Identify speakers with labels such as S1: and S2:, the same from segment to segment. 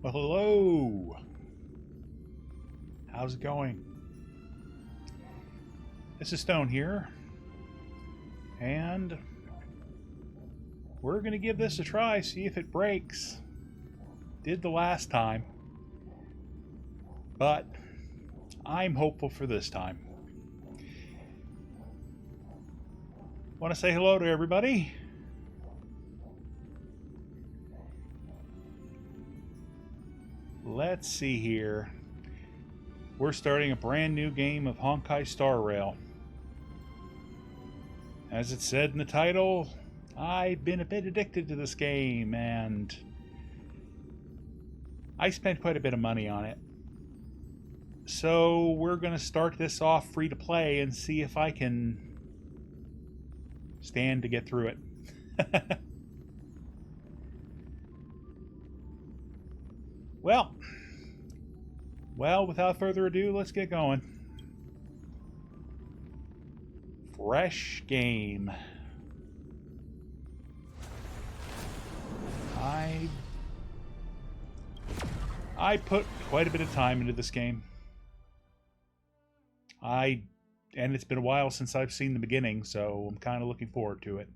S1: Well, hello. How's it going? This is Stone here, and we're going to give this a try, see if it breaks. Did the last time, but I'm hopeful for this time. Want to say hello to everybody? Let's see here. We're starting a brand new game of Honkai Star Rail. As it said in the title, I've been a bit addicted to this game, and I spent quite a bit of money on it. So we're going to start this off free to play and see if I can stand to get through it. Well, without further ado, let's get going. Fresh game. I put quite a bit of time into this game. And it's been a while since I've seen the beginning, so I'm kind of looking forward to it.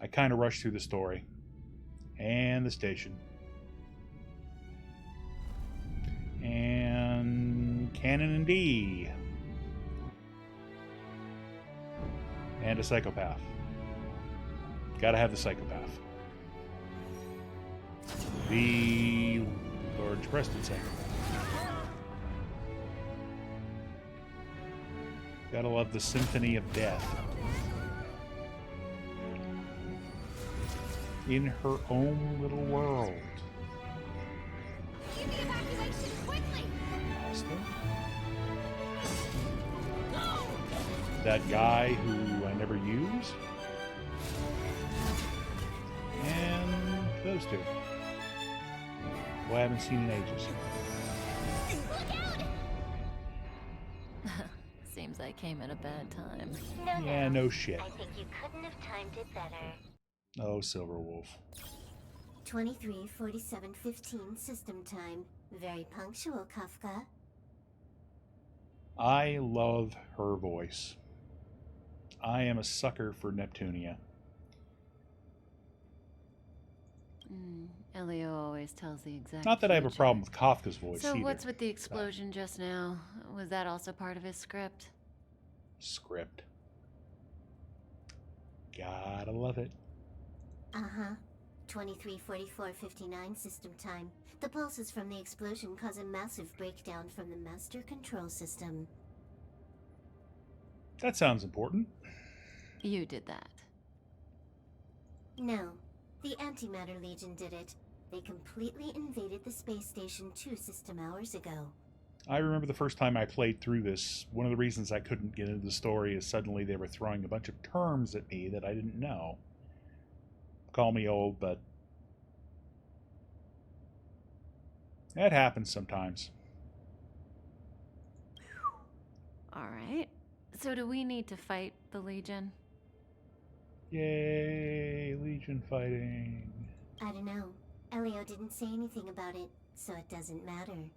S1: I kind of rushed through the story and the station. And Canon and D. And a psychopath. Gotta have the psychopath. The Lord Preston psychopath. Gotta love the Symphony of Death. In her own little world. That guy who I never use. And those two. Who I haven't seen in ages.
S2: Seems I came at a bad time.
S1: Yeah, no shit.
S3: I think you couldn't have timed it better.
S1: Oh, Silverwolf.
S3: 23:47:15 system time. Very punctual, Kafka.
S1: I love her voice. I am a sucker for Neptunia.
S2: Elio always tells the exact
S1: Not that I have a
S2: future.
S1: problem with Kafka's voice
S2: So
S1: either.
S2: what's with the explosion just now? Was that also part of his script?
S1: Script. Gotta love it.
S3: Uh-huh. 23:44:59 system time. The pulses from the explosion cause a massive breakdown from the master control system.
S1: That sounds important.
S2: You did that.
S3: No. The Antimatter Legion did it. They completely invaded the space station 2 system hours ago.
S1: I remember the first time I played through this, one of the reasons I couldn't get into the story is suddenly they were throwing a bunch of terms at me that I didn't know. Call me old, but that happens sometimes.
S2: Alright. So do we need to fight the Legion?
S1: Yay, Legion fighting.
S3: I don't know. Elio didn't say anything about it, so it doesn't matter.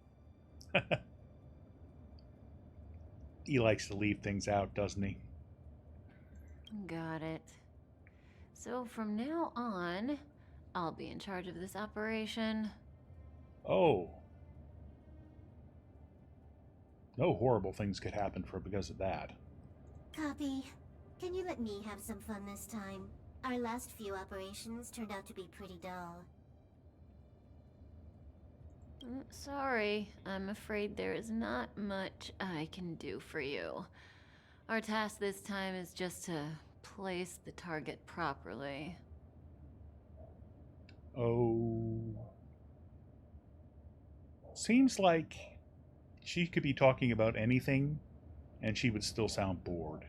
S1: He likes to leave things out, doesn't he?
S2: Got it. So from now on, I'll be in charge of this operation.
S1: Oh. No horrible things could happen because of that.
S3: Copy. Can you let me have some fun this time? Our last few operations turned out to be pretty dull.
S2: Sorry, I'm afraid there is not much I can do for you. Our task this time is just to place the target properly.
S1: Oh. Seems like she could be talking about anything and she would still sound bored.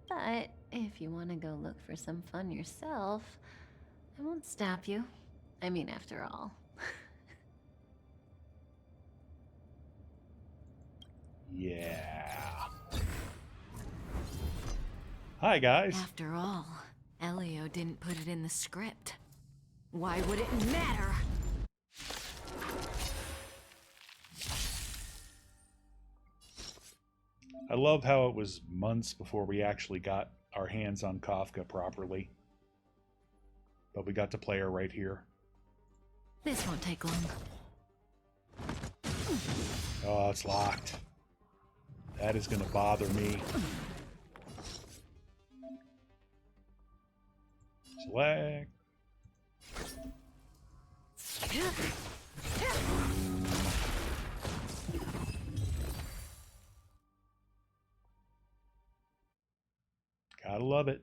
S2: But if you want to go look for some fun yourself, I won't stop you. I mean, after all.
S1: Yeah. Hi, guys.
S2: After all, Elio didn't put it in the script. Why would it matter?
S1: I love how it was months before we actually got our hands on Kafka properly. But we got to play her right here.
S2: This won't take long.
S1: Oh, it's locked. That is going to bother me. Select. Gotta love it.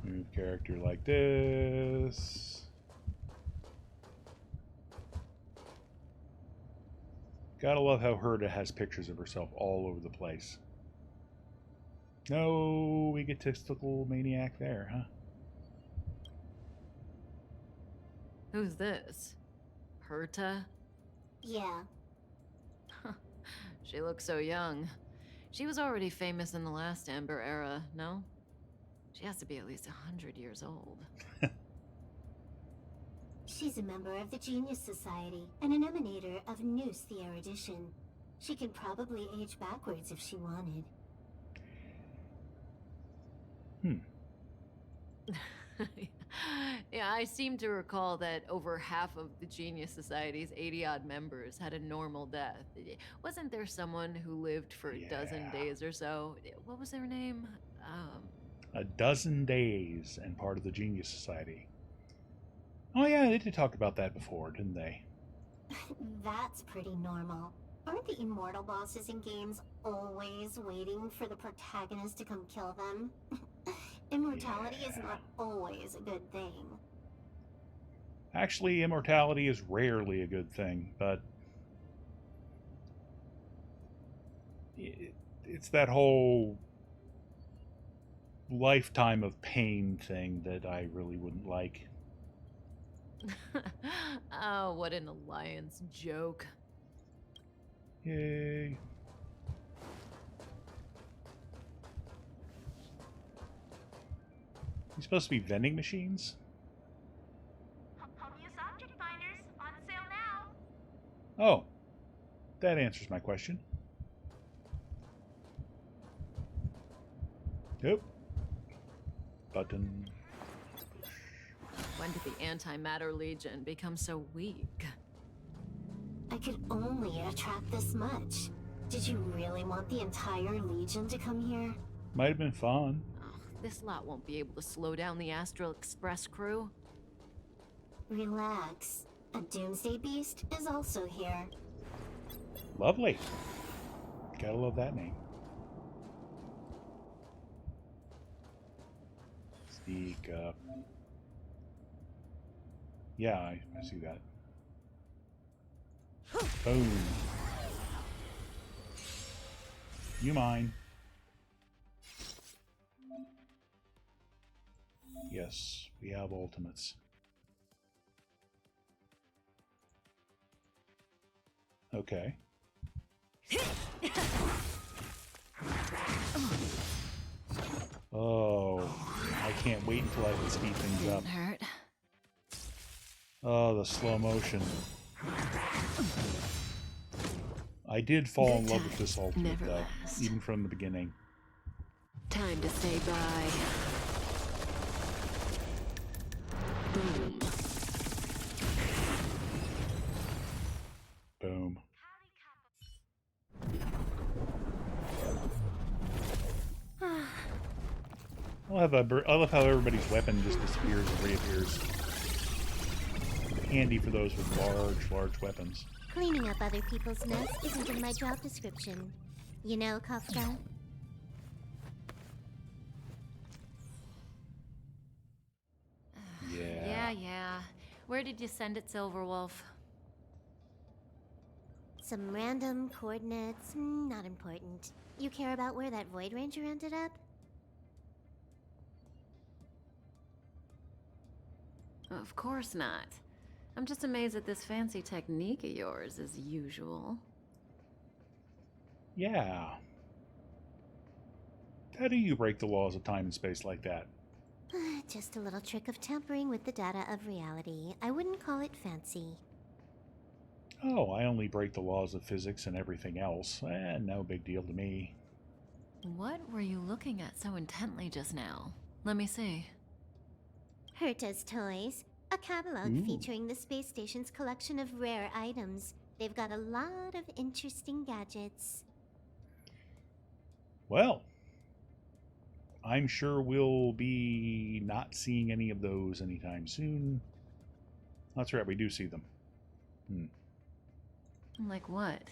S1: Move character like this. Gotta love how Herta has pictures of herself all over the place. No egotistical maniac there, huh?
S2: Who's this? Herta?
S3: Yeah.
S2: She looks so young. She was already famous in the last Amber era, no? She has to be at least 100 years old.
S3: She's a member of the Genius Society and an emanator of Noose the Erudition. She could probably age backwards if she wanted.
S2: Yeah, I seem to recall that over half of the Genius Society's 80-odd members had a normal death. Wasn't there someone who lived for a dozen days or so? What was their name?
S1: A dozen days and part of the Genius Society. Oh yeah, they did talk about that before, didn't they?
S3: That's pretty normal. Aren't the immortal bosses in games always waiting for the protagonist to come kill them? Immortality is not always a good thing.
S1: Actually, immortality is rarely a good thing, but it's that whole lifetime of pain thing that I really wouldn't like.
S2: Oh, what an alliance joke.
S1: Yay. These supposed to be vending machines?
S4: Home use object finders on sale now.
S1: Oh, that answers my question. Nope. Button.
S2: When did the Antimatter Legion become so weak?
S3: I could only attract this much. Did you really want the entire Legion to come here?
S1: Might have been fun.
S2: Ugh, this lot won't be able to slow down the Astral Express crew.
S3: Relax. A Doomsday Beast is also here.
S1: Lovely. Gotta love that name. Sneak up. Yeah, I see that. Boom. You mine. Yes, we have ultimates. Okay. Oh, I can't wait until I can speed things up.
S2: Didn't hurt.
S1: Oh, the slow motion. I did fall in love with this ultimate,
S2: never
S1: though,
S2: last.
S1: even from the beginning.
S2: Time to say bye. Boom.
S1: Boom. I love how everybody's weapon just disappears and reappears. Handy for those with large weapons.
S3: Cleaning up other people's mess isn't in my job description. You know, Kafka?
S2: Yeah. Where did you send it, Silverwolf?
S3: Some random coordinates, not important. You care about where that Void Ranger ended up?
S2: Of course not. I'm just amazed at this fancy technique of yours, as usual.
S1: Yeah. How do you break the laws of time and space like that?
S3: Just a little trick of tampering with the data of reality. I wouldn't call it fancy.
S1: Oh, I only break the laws of physics and everything else. No big deal to me.
S2: What were you looking at so intently just now? Let me see.
S3: Herta's Toys, a catalog
S1: Ooh.
S3: featuring the space station's collection of rare items. They've got a lot of interesting gadgets.
S1: Well, I'm sure we'll be not seeing any of those anytime soon. That's right, we do see them.
S2: Like what?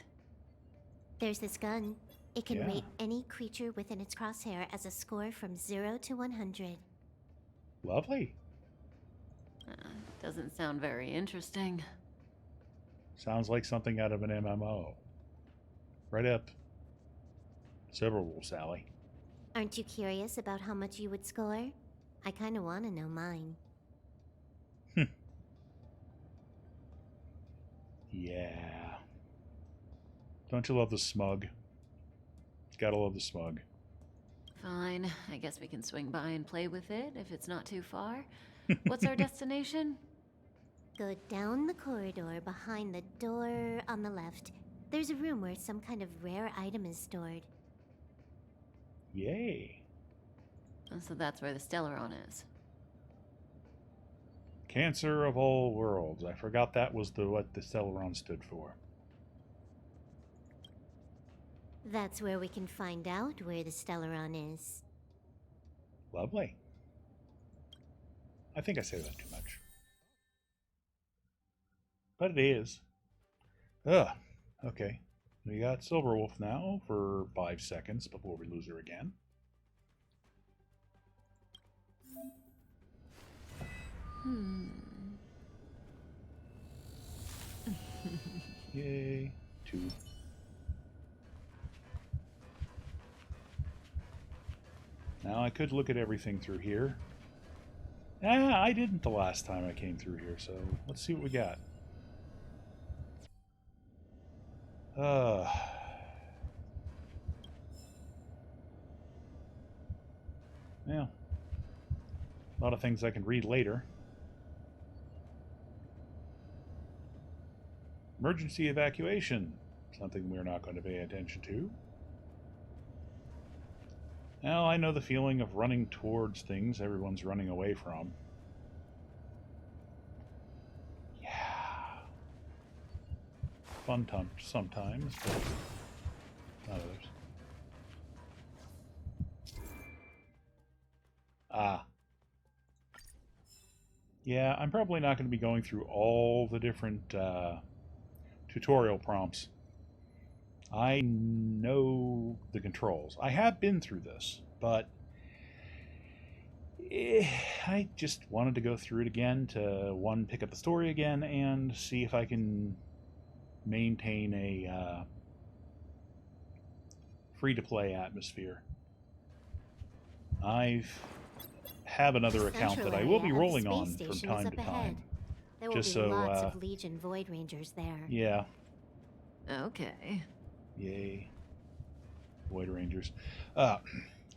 S3: There's this gun. It can
S1: Yeah.
S3: rate any creature within its crosshair as a score from 0 to 100.
S1: Lovely.
S2: Doesn't sound very interesting.
S1: Sounds like something out of an MMO. Right up Silverwolf's alley.
S3: Aren't you curious about how much you would score? I kinda wanna know mine.
S1: Yeah. Don't you love the smug? Gotta love the smug.
S2: Fine, I guess we can swing by and play with it if it's not too far. What's our destination?
S3: Go down the corridor behind the door on the left. There's a room where some kind of rare item is stored.
S1: Yay.
S2: So that's where the Stellaron is.
S1: Cancer of all worlds. I forgot that was what the Stellaron stood for.
S3: That's where we can find out where the Stellaron is.
S1: Lovely. I think I say that too much. But it is. Ugh. Okay. We got Silverwolf now for 5 seconds before we lose her again. Yay. 2. Now I could look at everything through here. I didn't the last time I came through here, so let's see what we got. Yeah. A lot of things I can read later. Emergency evacuation. Something we're not going to pay attention to. Now I know the feeling of running towards things everyone's running away from. Yeah. Fun time sometimes, but not others. Yeah, I'm probably not going to be going through all the different tutorial prompts. I know the controls. I have been through this, but I just wanted to go through it again to, one, pick up the story again, and see if I can maintain a free-to-play atmosphere. I have another account that I will be rolling on from time to time.
S3: There will
S1: just
S3: be
S1: so,
S3: lots of Legion Void Rangers there.
S1: Yeah.
S2: Okay.
S1: Yay. Void Rangers. I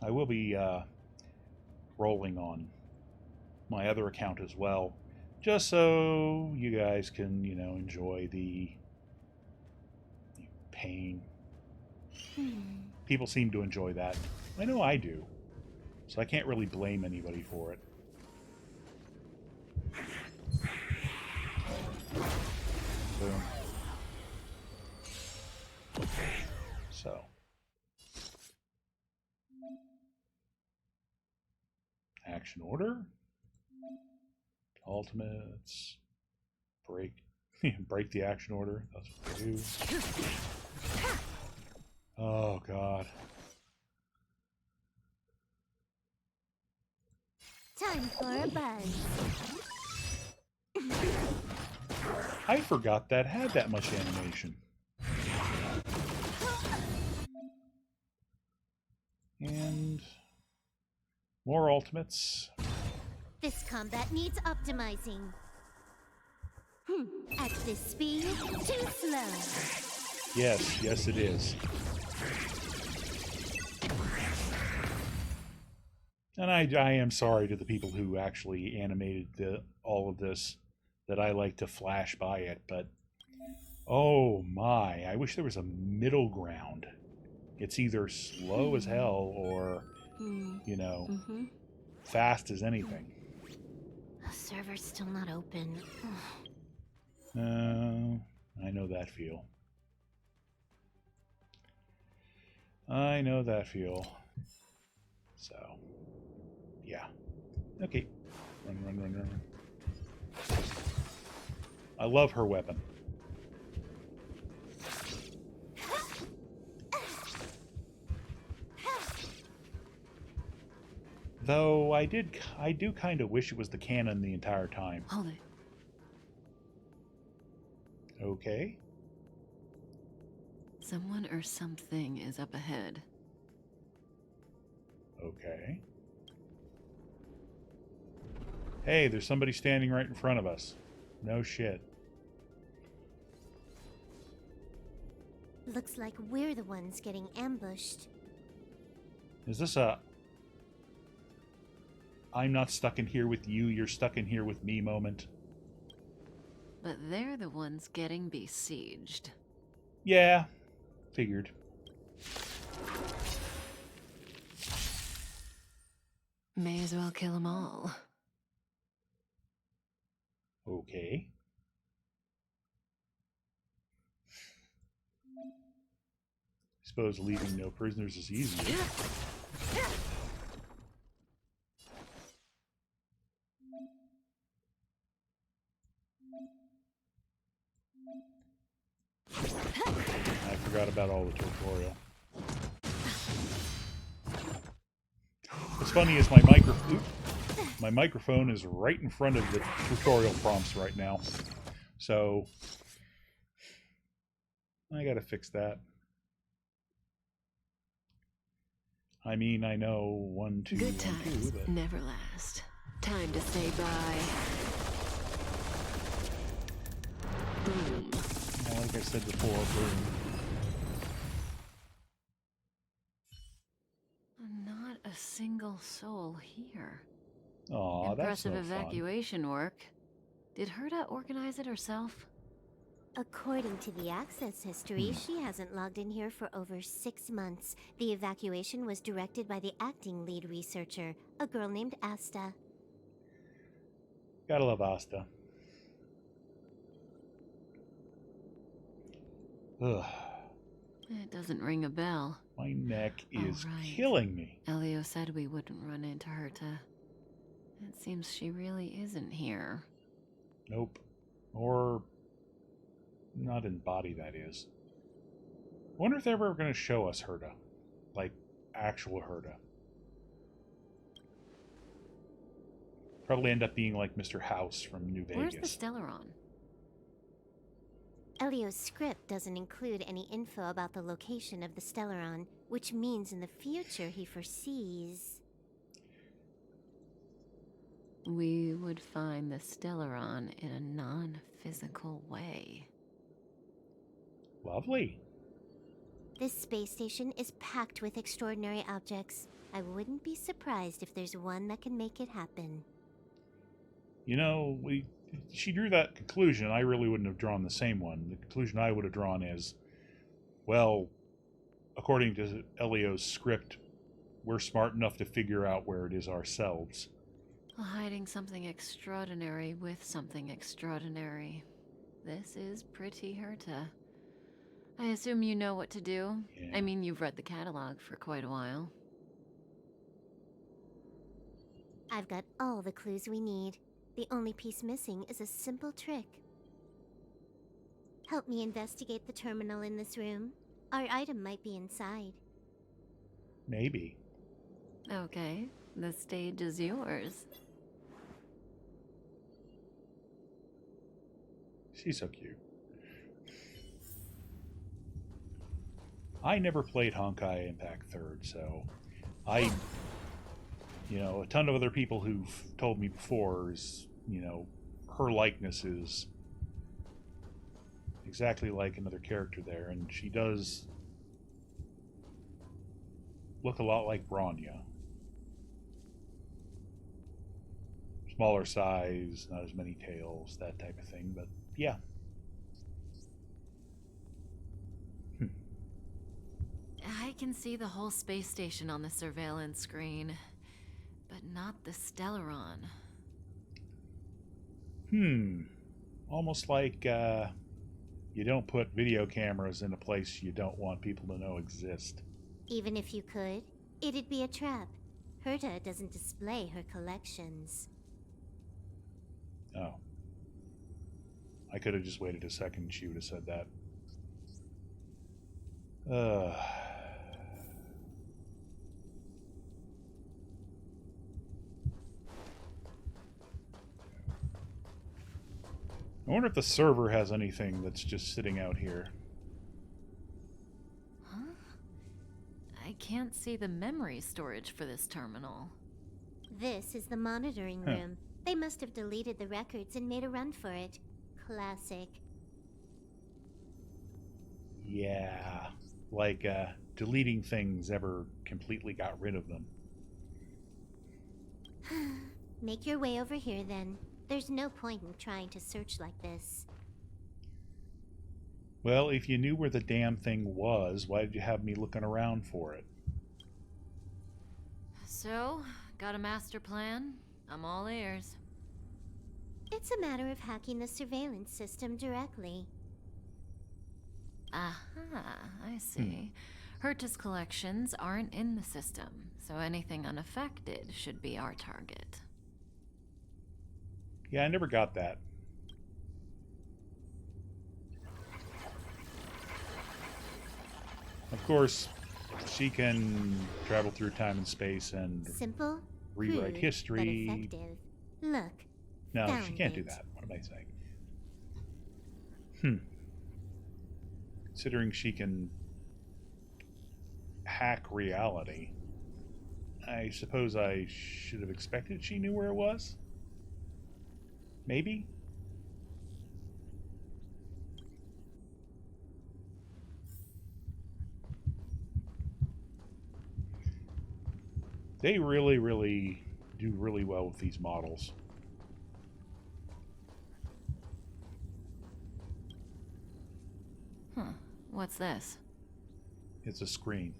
S1: will be rolling on my other account as well, just so you guys can, enjoy the pain. People seem to enjoy that. I know I do. So I can't really blame anybody for it. Boom. So. Action order. Ultimates. Break. Break the action order. That's what we do. Oh, God.
S3: Time for a buzz.
S1: I forgot that had that much animation. And more ultimates.
S3: This combat needs optimizing. At this speed, too slow.
S1: Yes, it is. And I am sorry to the people who actually animated all of this, that I like to flash by it, but oh my, I wish there was a middle ground. It's either slow as hell or, you know, fast as anything.
S3: The server's still not open.
S1: I know that feel. I know that feel. So, yeah. Okay. Run, run, run, run. I love her weapon. Though I do kind of wish it was the cannon the entire time.
S2: Hold it.
S1: Okay.
S2: Someone or something is up ahead.
S1: Okay. Hey, there's somebody standing right in front of us. No shit.
S3: Looks like we're the ones getting ambushed.
S1: Is this a I'm not stuck in here with you, you're stuck in here with me moment?
S2: But they're the ones getting besieged.
S1: Yeah, figured.
S2: May as well kill them all.
S1: Okay. Suppose leaving no prisoners is easier. I forgot about all the tutorial. What's funny is my microphone is right in front of the tutorial prompts right now. So I gotta fix that. I mean, I know 1, 2, 1,
S2: Good
S1: 2,
S2: times
S1: but
S2: never last. Time to stay by. Boom.
S1: yeah, like I said before, boom.
S2: Not a single soul here.
S1: Aw, that's
S2: Impressive
S1: no fun.
S2: evacuation work. Did Herta organize it herself?
S3: According to the access history, she hasn't logged in here for over 6 months. The evacuation was directed by the acting lead researcher, a girl named Asta.
S1: Gotta love Asta. Ugh,
S2: It doesn't ring a bell.
S1: my neck is
S2: right.
S1: killing me.
S2: Elio said we wouldn't run into Herta. It seems she really isn't here.
S1: Nope. Or not in body, that is. Wonder if they're ever going to show us Herta. Like, actual Herta. Probably end up being like Mr. House from New
S2: Where's
S1: Vegas.
S2: the Stellaron?
S3: Elio's script doesn't include any info about the location of the Stellaron, which means in the future he foresees...
S2: We would find the Stellaron in a non-physical way.
S1: Lovely.
S3: This space station is packed with extraordinary objects. I wouldn't be surprised if there's one that can make it happen.
S1: You know, she drew that conclusion. I really wouldn't have drawn the same one. The conclusion I would have drawn is, well, according to Elio's script, we're smart enough to figure out where it is ourselves.
S2: Hiding something extraordinary with something extraordinary. This is pretty Herta. I assume you know what to do?
S1: Yeah.
S2: I mean, you've read the catalog for quite a while.
S3: I've got all the clues we need. The only piece missing is a simple trick. Help me investigate the terminal in this room. Our item might be inside.
S1: Maybe.
S2: Okay, the stage is yours.
S1: She's so cute. I never played Honkai Impact 3rd, so a ton of other people who've told me before is, her likeness is exactly like another character there, and she does look a lot like Bronya. Smaller size, not as many tails, that type of thing, but yeah.
S2: I can see the whole space station on the surveillance screen, but not the Stellaron.
S1: Almost like you don't put video cameras in a place you don't want people to know exist.
S3: Even if you could, it'd be a trap. Herta doesn't display her collections.
S1: Oh. I could have just waited a second, she would have said that. I wonder if the server has anything that's just sitting out here.
S2: Huh? I can't see the memory storage for this terminal.
S3: This is the monitoring room. They must have deleted the records and made a run for it. Classic.
S1: Yeah, like deleting things ever completely got rid of them.
S3: Make your way over here then. There's no point in trying to search like this.
S1: Well, if you knew where the damn thing was, why did you have me looking around for it?
S2: So, got a master plan? I'm all ears.
S3: It's a matter of hacking the surveillance system directly.
S2: Aha, I see. Herta's collections aren't in the system, so anything unaffected should be our target.
S1: Yeah, I never got that. Of course, she can travel through time and space and
S3: Simple,
S1: rewrite
S3: crude,
S1: history.
S3: but effective. Look.
S1: No, she
S3: Found
S1: can't do
S3: it.
S1: that. What am I saying? Considering she can hack reality, I suppose I should have expected she knew where it was? Maybe? They really, really do really well with these models.
S2: Huh, what's this?
S1: It's a screen.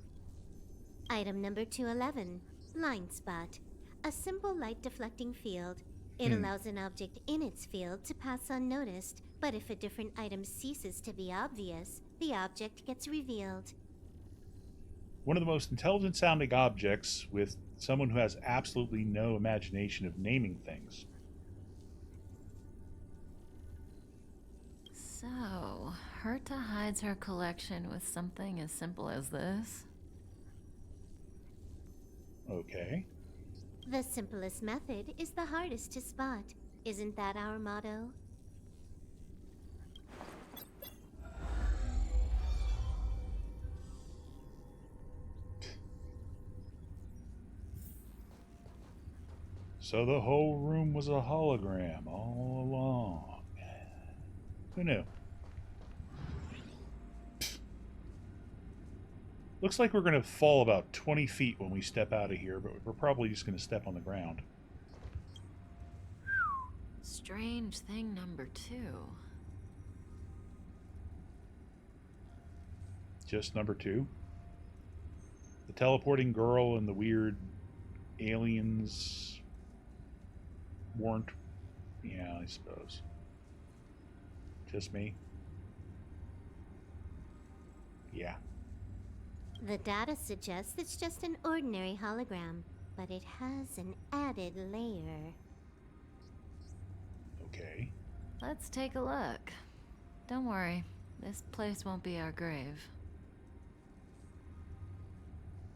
S3: Item number 211. Line spot. A simple light deflecting field. It allows an object in its field to pass unnoticed, but if a different item ceases to be obvious, the object gets revealed.
S1: One of the most intelligent sounding objects with someone who has absolutely no imagination of naming things.
S2: So, Herta hides her collection with something as simple as this?
S1: Okay.
S3: The simplest method is the hardest to spot. Isn't that our motto?
S1: So the whole room was a hologram all along. Who knew? Looks like we're going to fall about 20 feet when we step out of here, but we're probably just going to step on the ground.
S2: Strange thing number 2.
S1: Just number 2. The teleporting girl and the weird aliens weren't. Yeah, I suppose. Just me? Yeah.
S3: The data suggests it's just an ordinary hologram, but it has an added layer.
S1: Okay.
S2: Let's take a look. Don't worry, this place won't be our grave.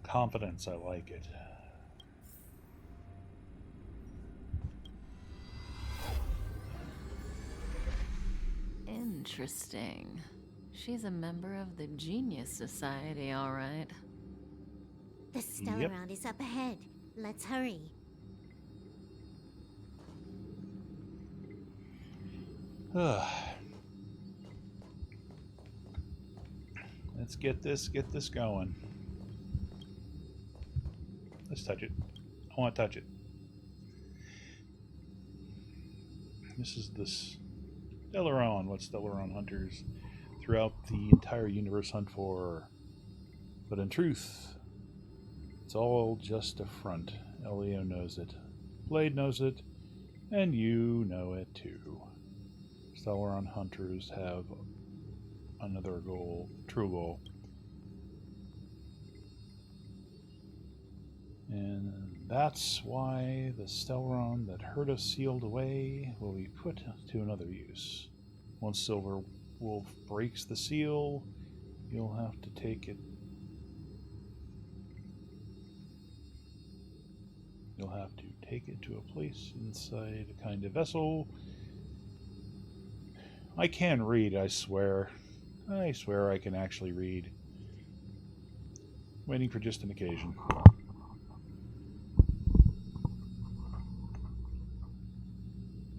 S1: Confidence, I like it.
S2: Interesting. She's a member of the Genius Society, all right.
S3: The Stellaron is up ahead. Let's hurry.
S1: Let's get this going. Let's touch it. I want to touch it. This is this Stellaron. What Stellaron hunters throughout the entire universe hunt for. But in truth, it's all just a front. Elio knows it. Blade knows it. And you know it too. Stellaron hunters have another goal, true goal. And that's why the Stellaron that hurt us sealed away will be put to another use. Once Silver Wolf breaks the seal, you'll have to take it. You'll have to take it to a place inside a kind of vessel. I can read, I swear. I swear I can actually read. Waiting for just an occasion.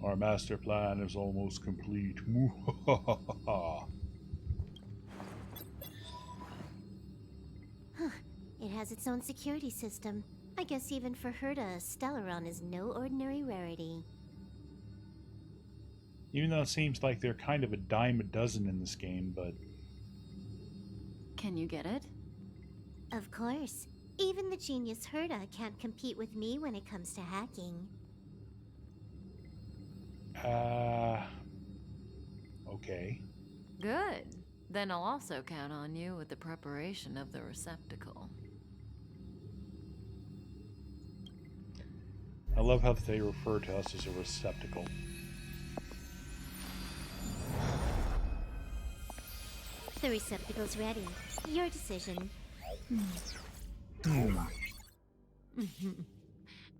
S1: Our master plan is almost complete.
S3: It has its own security system. I guess even for Herta, Stellaron is no ordinary rarity.
S1: Even though it seems like they're kind of a dime a dozen in this game, but...
S2: Can you get it?
S3: Of course. Even the genius Herta can't compete with me when it comes to hacking.
S1: Okay.
S2: Good. Then I'll also count on you with the preparation of the receptacle.
S1: I love how they refer to us as a receptacle.
S3: The receptacle's ready. Your decision.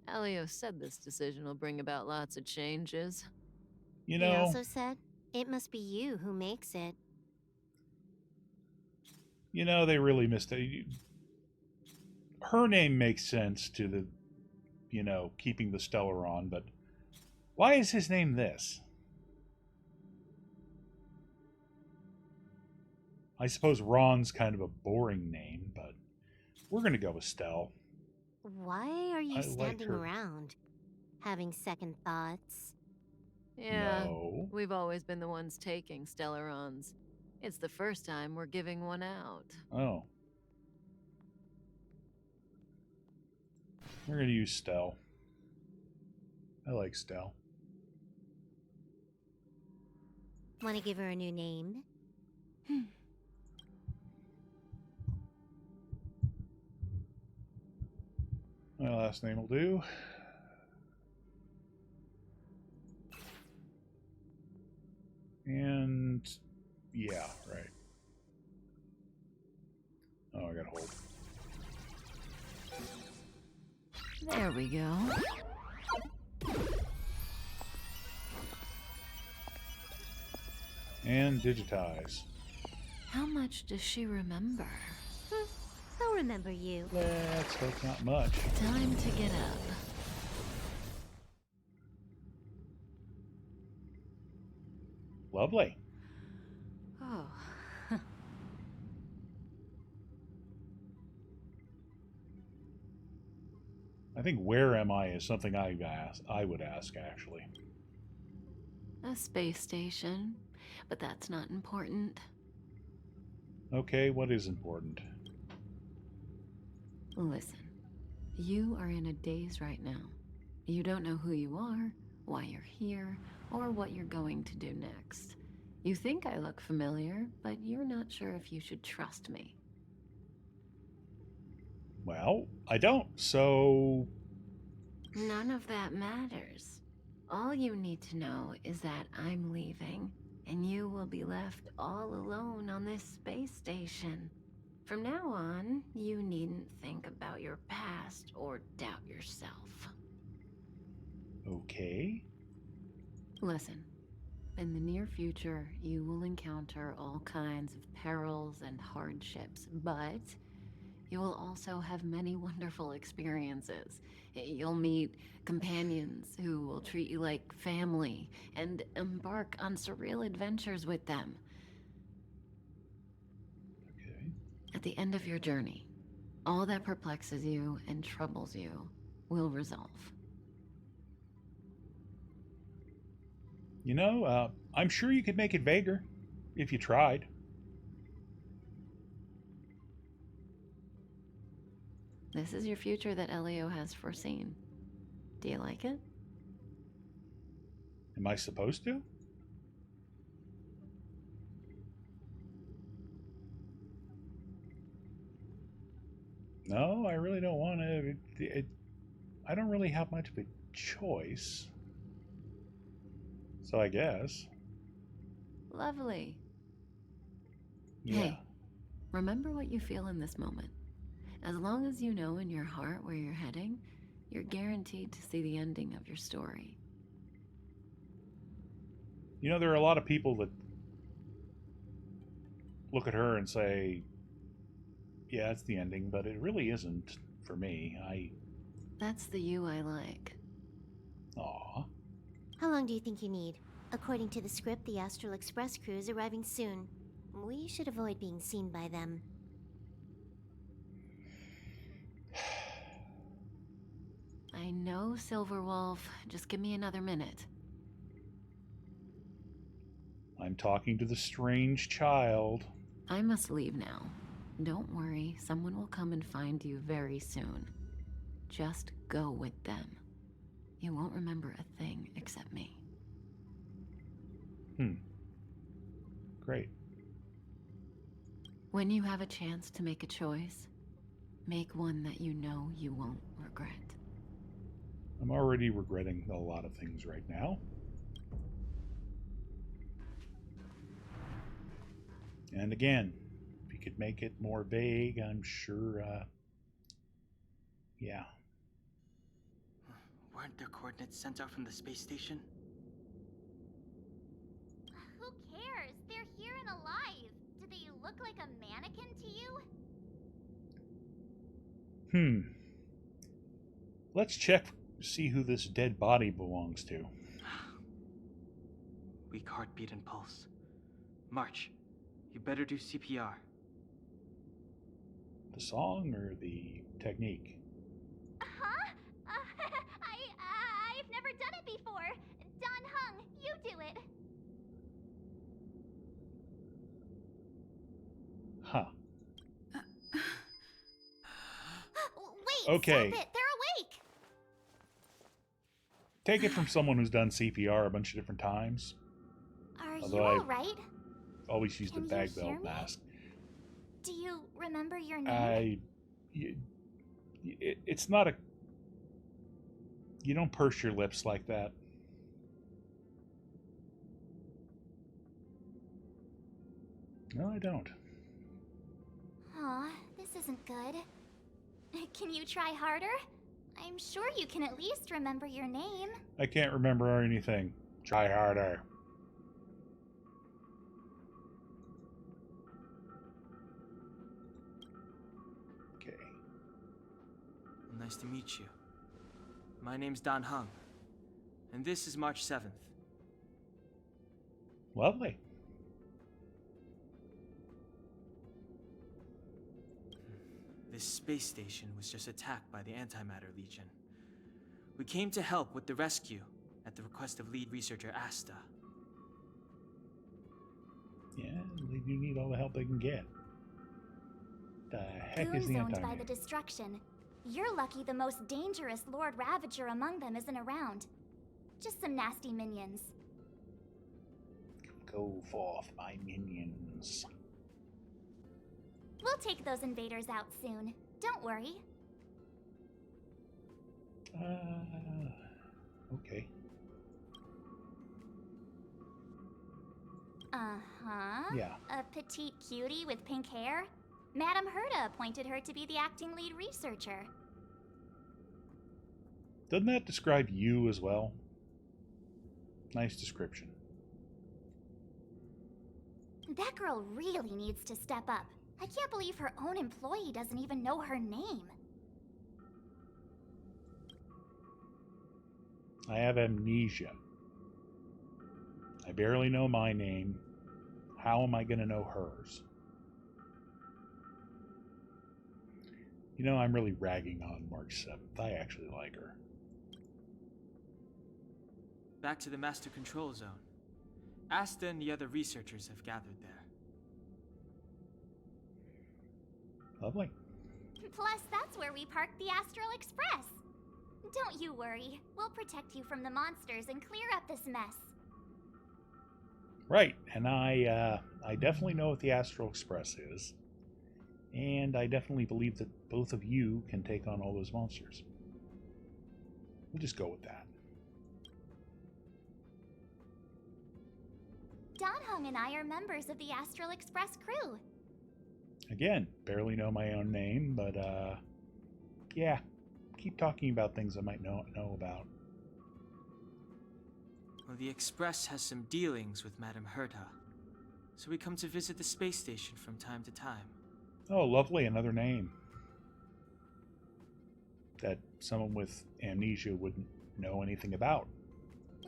S2: Elio said this decision will bring about lots of changes.
S1: You
S3: He
S1: know,
S3: also said, it must be you who makes it.
S1: they really missed it. Her name makes sense to the, keeping the Stellaron, but why is his name this? I suppose Ron's kind of a boring name, but we're going to go with Stell.
S3: Why are you
S1: I like
S3: standing
S1: her.
S3: around? Having second thoughts?
S2: Yeah,
S1: No.
S2: we've always been the ones taking Stellarons. It's the first time we're giving one out.
S1: Oh. We're going to use Stell. I like Stell.
S3: Want to give her a new name?
S1: My last name will do. And yeah, right. Oh, I gotta hold.
S2: There we go.
S1: And digitize.
S2: How much does she remember?
S3: I'll remember you.
S1: Let's hope not much.
S2: Time to get up.
S1: Lovely.
S2: Oh.
S1: I think where am I is something I would ask actually.
S2: A space station. But that's not important.
S1: Okay, what is important?
S2: Listen, you are in a daze right now. You don't know who you are, why you're here, or what you're going to do next. You think I look familiar, but you're not sure if you should trust me.
S1: Well, I don't, so...
S2: None of that matters. All you need to know is that I'm leaving, and you will be left all alone on this space station. From now on, you needn't think about your past or doubt yourself.
S1: Okay.
S2: Listen, in the near future, you will encounter all kinds of perils and hardships, but you will also have many wonderful experiences. You'll meet companions who will treat you like family and embark on surreal adventures with them.
S1: Okay.
S2: At the end of your journey, All that perplexes you and troubles you will resolve.
S1: You know, I'm sure you could make it vaguer if you tried.
S2: This is your future that Elio has foreseen. Do you like it?
S1: Am I supposed to? No, I really don't want to. I don't really have much of a choice. So I guess.
S2: Lovely.
S1: Yeah.
S2: Hey, remember what you feel in this moment. As long as you know in your heart where you're heading, you're guaranteed to see the ending of your story.
S1: You know, there are a lot of people that look at her and say, yeah, it's the ending, but it really isn't for me.
S2: That's the you I like.
S1: Aw.
S3: How long do you think you need? According to the script, the Astral Express crew is arriving soon. We should avoid being seen by them.
S2: I know, Silverwolf. Just give me another minute.
S1: I'm talking to the strange child.
S2: I must leave now. Don't worry, someone will come and find you very soon. Just go with them. You won't remember a thing except me.
S1: Great.
S2: When you have a chance to make a choice, make one that you know you won't regret.
S1: I'm already regretting a lot of things right now. And again, if you could make it more vague, I'm sure, yeah.
S5: Weren't their coordinates sent out from the space station?
S4: Who cares? They're here and alive. Do they look like a mannequin to you?
S1: Let's check, see who this dead body belongs to.
S5: Weak heartbeat and pulse. March, you better do CPR.
S1: The song or the technique?
S4: Huh? I've never done it before. Don Hung, you do it.
S1: Huh.
S3: Wait,
S1: Okay.
S3: stop it! They're awake!
S1: Take it from someone who's done CPR a bunch of different times.
S3: Are
S1: Although
S3: you
S1: I-
S3: alright?
S1: Always used a
S3: Can you
S1: bag
S3: hear
S1: belt
S3: me?
S1: mask.
S3: Do you remember your name?
S1: It's not a... You don't purse your lips like that. No, I don't.
S3: Aw, this isn't good. Can you try harder? I'm sure you can at least remember your name.
S1: I can't remember anything. Try harder. Okay.
S5: Nice to meet you. My name's Don Hung, and this is March 7th.
S1: Lovely.
S5: This space station was just attacked by the Antimatter Legion. We came to help with the rescue at the request of lead researcher Asta.
S1: Yeah, they do need all the help they can get. The heck is
S3: Goons
S1: the
S3: owned by
S1: anti-man?
S3: the destruction. You're lucky the most dangerous Lord Ravager among them isn't around. Just some nasty minions.
S1: Go forth, my minions.
S3: We'll take those invaders out soon. Don't worry.
S1: Okay.
S3: Uh-huh.
S1: Yeah.
S3: A petite cutie with pink hair? Madame Herta appointed her to be the acting lead researcher.
S1: Doesn't that describe you as well? Nice description.
S3: That girl really needs to step up. I can't believe her own employee doesn't even know her name.
S1: I have amnesia. I barely know my name. How am I going to know hers? You know, I'm really ragging on March 7th. I actually like her.
S5: Back to the Master Control Zone. Asta and the other researchers have gathered there.
S1: Lovely.
S4: Plus, that's where we parked the Astral Express. Don't you worry. We'll protect you from the monsters and clear up this mess.
S1: Right, and I definitely know what the Astral Express is. And I definitely believe that both of you can take on all those monsters. We'll just go with that.
S4: Don Hung and I are members of the Astral Express crew.
S1: Again, barely know my own name, but yeah, keep talking about things I might know about.
S5: Well, the Express has some dealings with Madame Herta, so we come to visit the space station from time to time.
S1: Oh, lovely, another name that someone with amnesia wouldn't know anything about.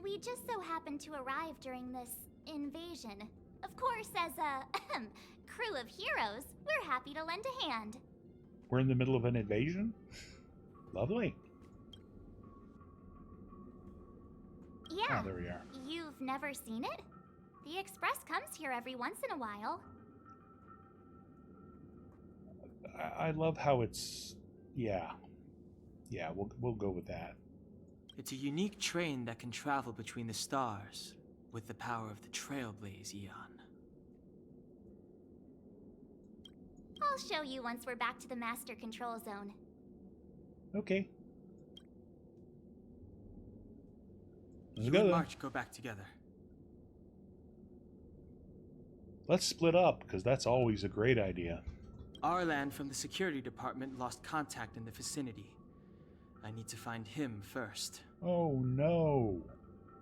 S4: We just so happened to arrive during this invasion. Of course, as a crew of heroes, we're happy to lend a hand.
S1: We're in the middle of an invasion? Lovely.
S4: Yeah.
S1: Oh, there we are.
S4: You've never seen it? The Express comes here every once in a while.
S1: I love how it's... Yeah, we'll go with that.
S5: It's a unique train that can travel between the stars with the power of the Trailblaze Eon.
S4: I'll show you once we're back to the Master Control Zone.
S1: Okay. Let's
S5: You
S1: go
S5: and
S1: then.
S5: March go back together.
S1: Let's split up, because that's always a great idea.
S5: Arlan from the security department lost contact in the vicinity. I need to find him first.
S1: Oh no.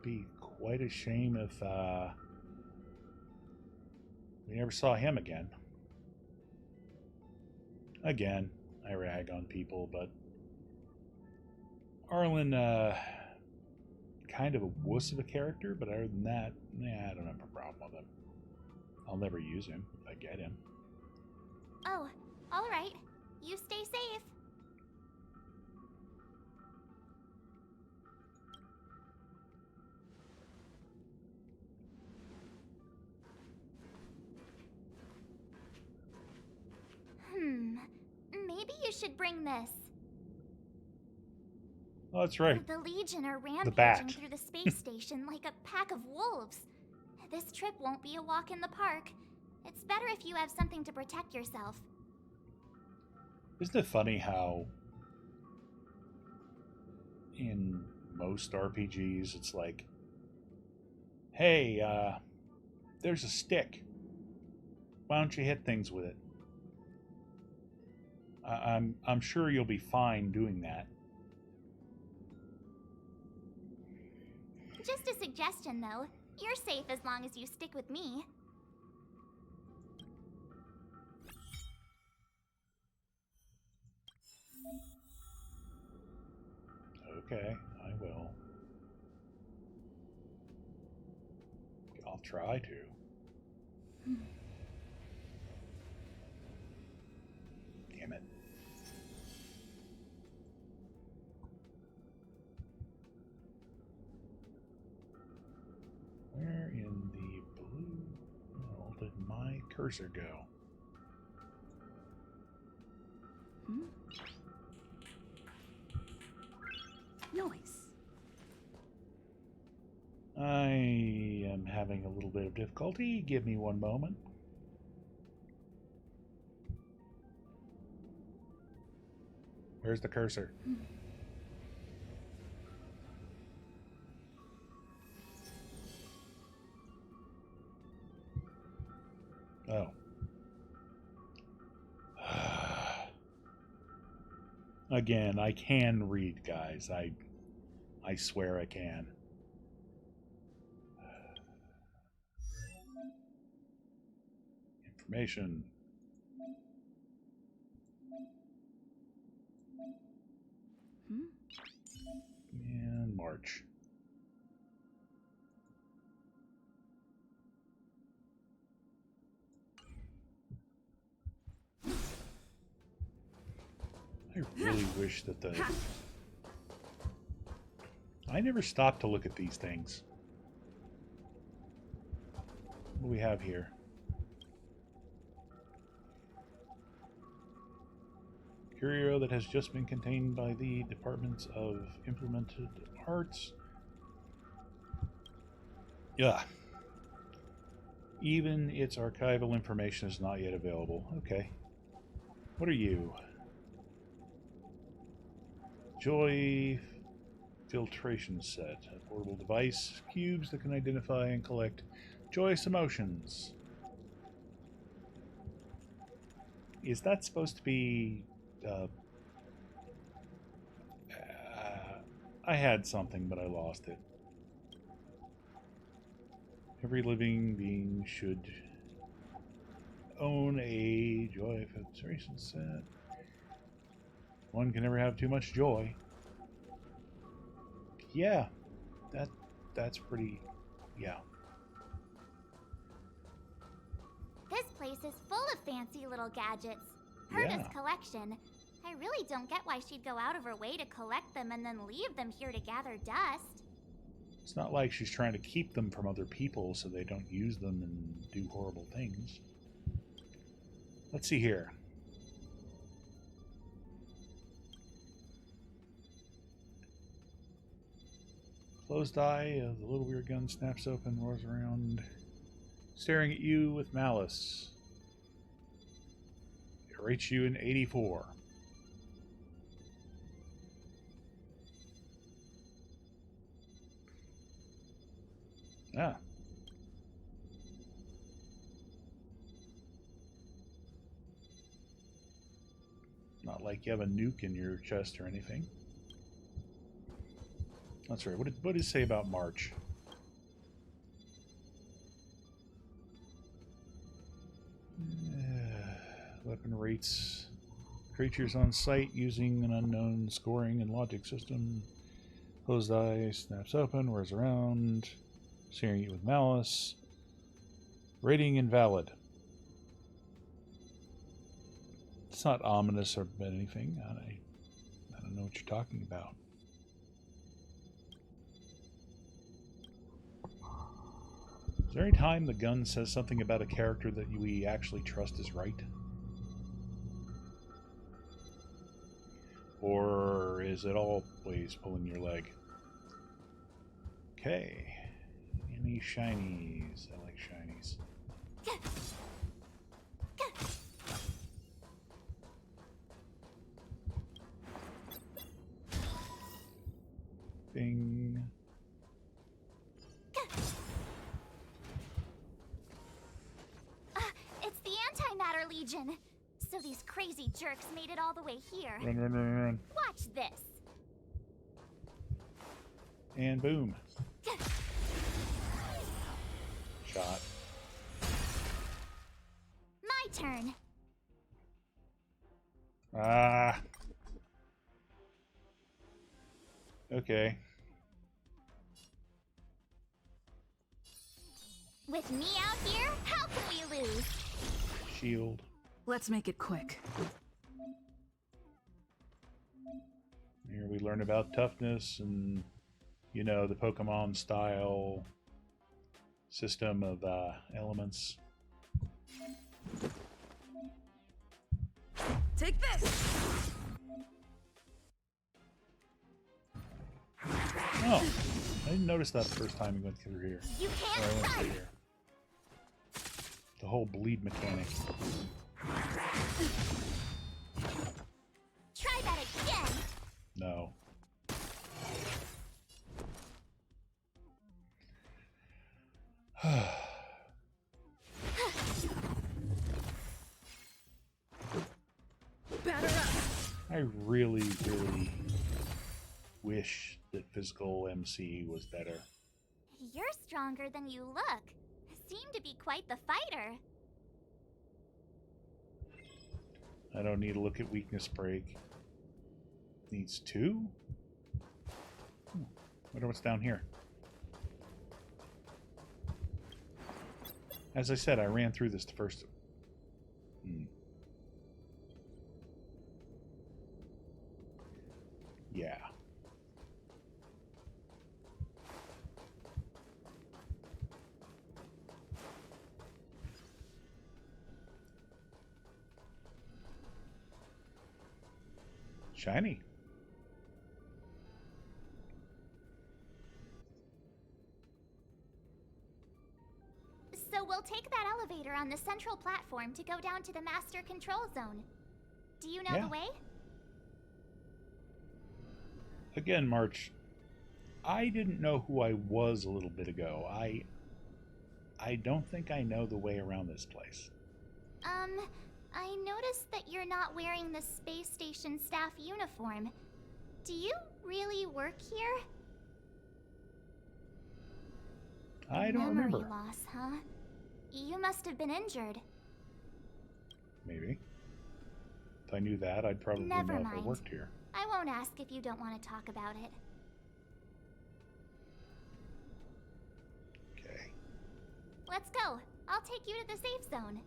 S1: Be quite a shame if we never saw him again. Again, I rag on people, but Arlen, kind of a wuss of a character, but other than that, I don't have a problem with him. I'll never use him if I get him.
S4: Oh, all right. You stay safe. Maybe you should bring this.
S1: Oh, that's right.
S4: The Legion are
S1: bat.
S4: rampaging through the space station like a pack of wolves. This trip won't be a walk in the park. It's better if you have something to protect yourself.
S1: Isn't it funny how in most RPGs it's like, hey, there's a stick. Why don't you hit things with it? I'm sure you'll be fine doing that.
S4: Just a suggestion, though. You're safe as long as you stick with me.
S1: Okay, I will. I'll try to. Damn it. Where in the blue hell did my cursor go?
S2: Noise.
S1: I am having a little bit of difficulty. Give me one moment. Where's the cursor? Oh. Again, I can read, guys. I swear I can. Information. And March. I really wish that the... I never stopped to look at these things. What do we have here? Curio that has just been contained by the Departments of Implemented Arts. Yeah. Even its archival information is not yet available. Okay. What are you? Joy filtration set. A portable device. Cubes that can identify and collect joyous emotions. Is that supposed to be... I had something, but I lost it. Every living being should own a joy filtration set. One can never have too much joy. Yeah, that's pretty... yeah.
S4: This place is full of fancy little gadgets. Herta's collection. I really don't get why she'd go out of her way to collect them and then leave them here to gather dust.
S1: It's not like she's trying to keep them from other people so they don't use them and do horrible things. Let's see here. Closed eye of the little weird gun snaps open, roars around, staring at you with malice. It rates you an 84. Ah. Not like you have a nuke in your chest or anything. That's right. What did it say about March? Weapon rates creatures on site using an unknown scoring and logic system. Closed eye, snaps open, whirs around, staring at you with malice. Rating invalid. It's not ominous or anything. I don't know what you're talking about. Is there any time the gun says something about a character that we actually trust is right? Or is it always pulling your leg? Okay. Any shinies? I like shinies. Bing.
S4: It's the Antimatter Legion. So these crazy jerks made it all the way here.
S1: Run, run, run, run.
S4: Watch this.
S1: And boom. Shot.
S4: My turn.
S1: Ah. Okay.
S4: With me out here, how can we lose?
S1: Shield.
S6: Let's make it quick.
S1: Here we learn about toughness and, you know, the Pokemon style system of elements.
S6: Take this!
S1: Oh, I didn't notice that the first time we went through here.
S4: You
S1: Or I
S4: can't
S1: went
S4: run!
S1: through here. The whole bleed mechanic.
S4: Try that again!
S1: No.
S6: Batter up!
S1: I really, really wish that physical MC was better.
S4: You're stronger than you look. Seem to be quite the fighter.
S1: I don't need to look at weakness break. Needs 2? Wonder what's down here. As I said, I ran through this the first... Yeah. Shiny.
S4: So we'll take that elevator on the central platform to go down to the master control zone. Do you know
S1: Yeah.
S4: the way?
S1: Again, March, I didn't know who I was a little bit ago. I don't think I know the way around this place.
S4: I noticed that you're not wearing the space station staff uniform. Do you really work here?
S1: I don't
S4: Memory
S1: remember.
S4: loss, huh? You must have been injured.
S1: Maybe. If I knew that, I'd probably
S4: Never
S1: know if I
S4: mind.
S1: worked here.
S4: I won't ask if you don't want to talk about it.
S1: Okay.
S4: Let's go. I'll take you to the safe zone.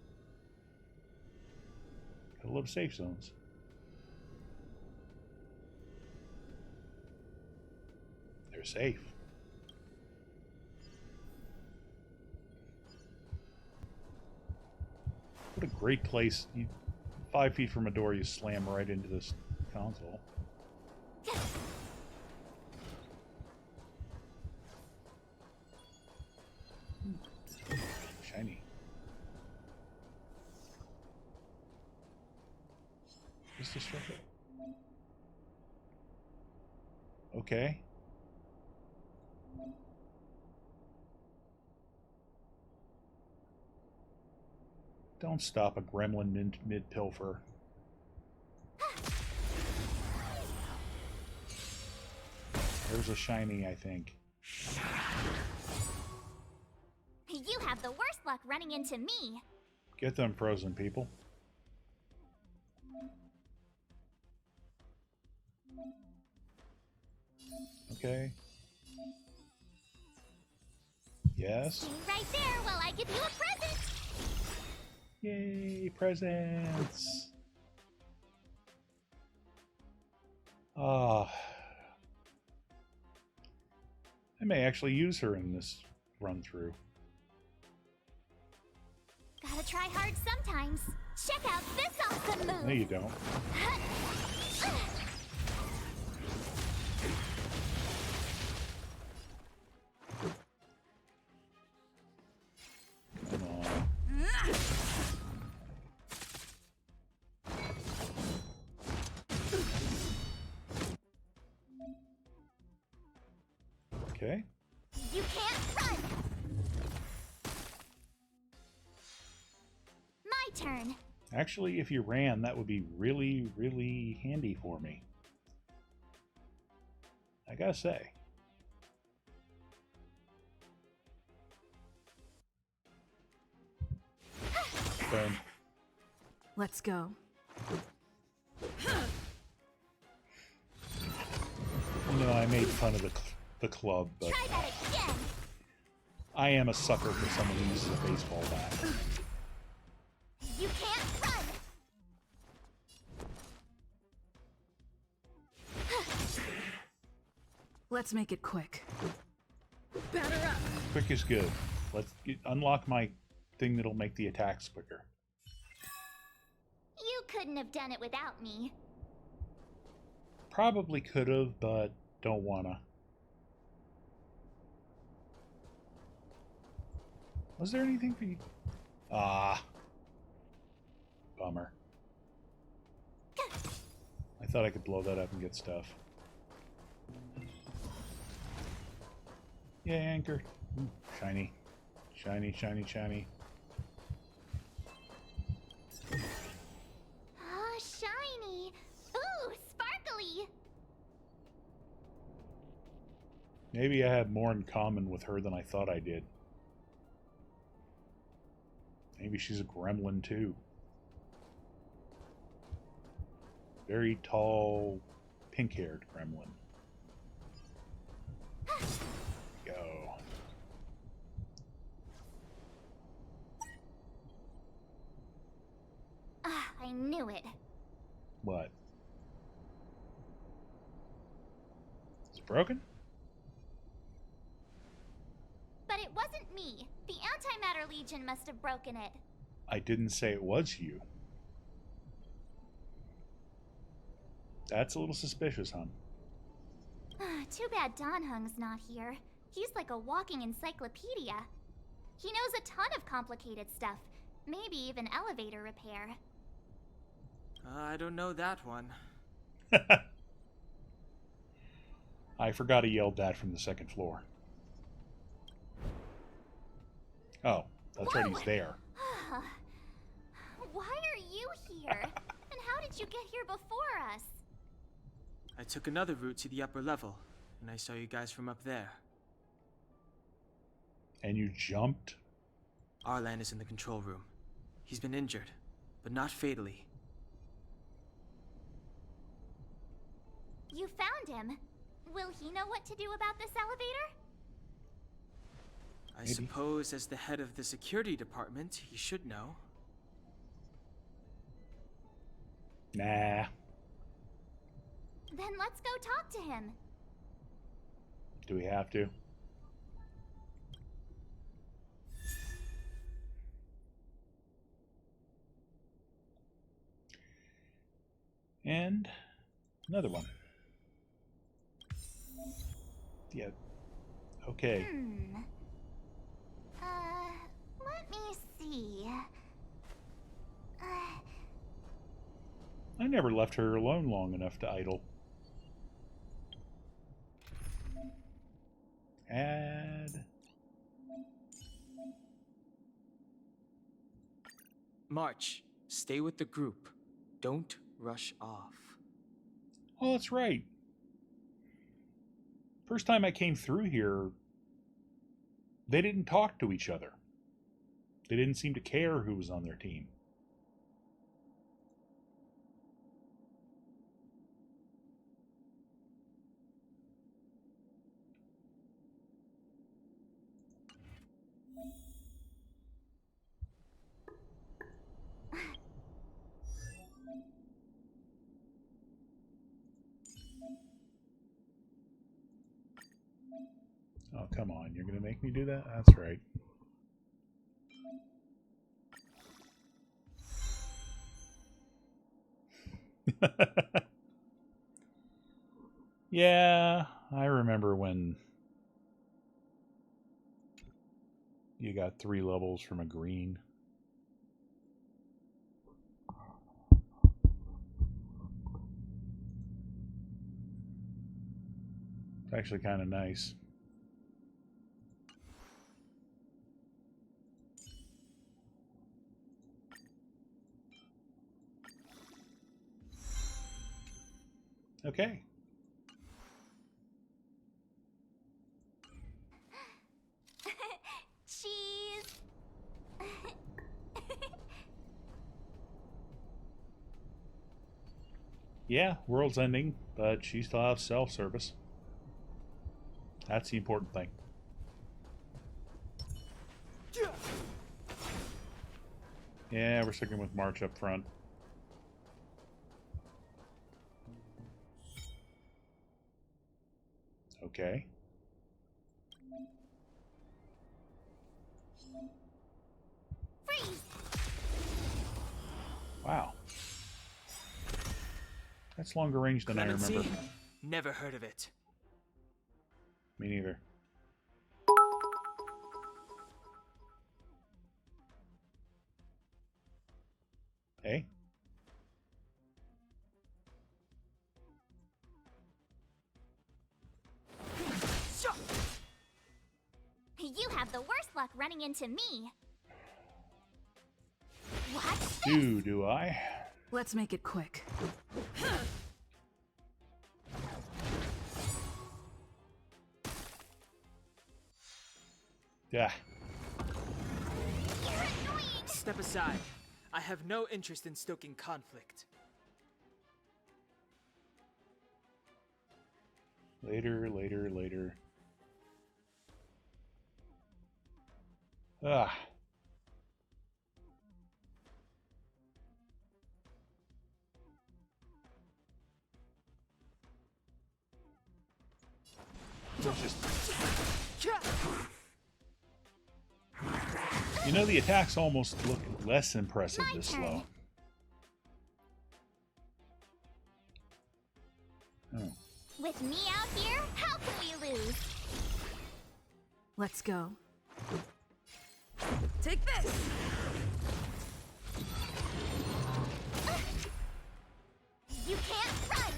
S1: I love safe zones. They're safe. What a great place. 5 feet from a door, you slam right into this console. Shiny. Just destroy it. Okay. Don't stop a gremlin mid-pilfer. There's a shiny, I think.
S4: You have the worst luck running into me.
S1: Get them, frozen people. Okay. Yes.
S4: Stay right there while I give you a present.
S1: Yay, presents! Ah. I may actually use her in this run through.
S4: Gotta try hard sometimes. Check out this awesome move.
S1: No, you don't. Come on. Okay.
S4: You can't run. My turn.
S1: Actually, if you ran, that would be really, really handy for me. I gotta say. Boom.
S6: Let's go.
S1: You know, I made fun of the club, but
S4: Try that again.
S1: I am a sucker for someone who uses a baseball bat.
S4: You can't run.
S6: Let's make it quick. Batter up.
S1: Quick is good. Let's unlock my thing that'll make the attacks quicker.
S4: You couldn't have done it without me.
S1: Probably could have, but don't wanna. Was there anything for you? Ah. Bummer. I thought I could blow that up and get stuff. Yeah, anchor. Ooh, shiny. Shiny, shiny, shiny.
S4: Ah, shiny. Ooh, sparkly.
S1: Maybe I have more in common with her than I thought I did. Maybe she's a gremlin too. Very tall, pink-haired gremlin. Go.
S4: Ah, I knew it.
S1: What? broken?
S4: But it wasn't me. The Antimatter Legion must have broken it.
S1: I didn't say it was you. That's a little suspicious, hon.
S4: Too bad Don Hung's not here. He's like a walking encyclopedia. He knows a ton of complicated stuff. Maybe even elevator repair.
S5: I don't know that one.
S1: I forgot he yelled that from the second floor. Oh, that's right, he's there.
S4: Why are you here? And how did you get here before us?
S5: I took another route to the upper level, and I saw you guys from up there.
S1: And you jumped?
S5: Arlan is in the control room. He's been injured, but not fatally.
S4: You found him. Will he know what to do about this elevator?
S5: I
S1: Maybe.
S5: suppose as the head of the security department, he should know.
S1: Nah.
S4: Then let's go talk to him.
S1: Do we have to? And another one. Yeah. Okay.
S4: Let me see.
S1: I never left her alone long enough to idle. Add.
S5: March, stay with the group. Don't rush off.
S1: Oh, that's right. First time I came through here, they didn't talk to each other. They didn't seem to care who was on their team. Oh, come on. You're going to make me do that? That's right. Yeah, I remember when you got 3 levels from a green. It's actually kind of nice. Okay.
S4: Cheese.
S1: Yeah, world's ending, but she still has self-service. That's the important thing. Yeah, we're sticking with March up front. Okay.
S4: Freeze.
S1: Wow. That's longer range than I
S5: Clemency?
S1: remember.
S5: Never heard of it.
S1: Me neither. Hey?
S4: You have the worst luck running into me. What?
S1: Do I?
S6: Let's make it quick.
S1: Yeah.
S4: You're annoying.
S5: Step aside. I have no interest in stoking conflict.
S1: Later. Ah. It's just... You know, the attacks almost look less impressive this slow. Oh.
S4: With me out here, how can we lose?
S6: Let's go. Take this!
S4: You can't run!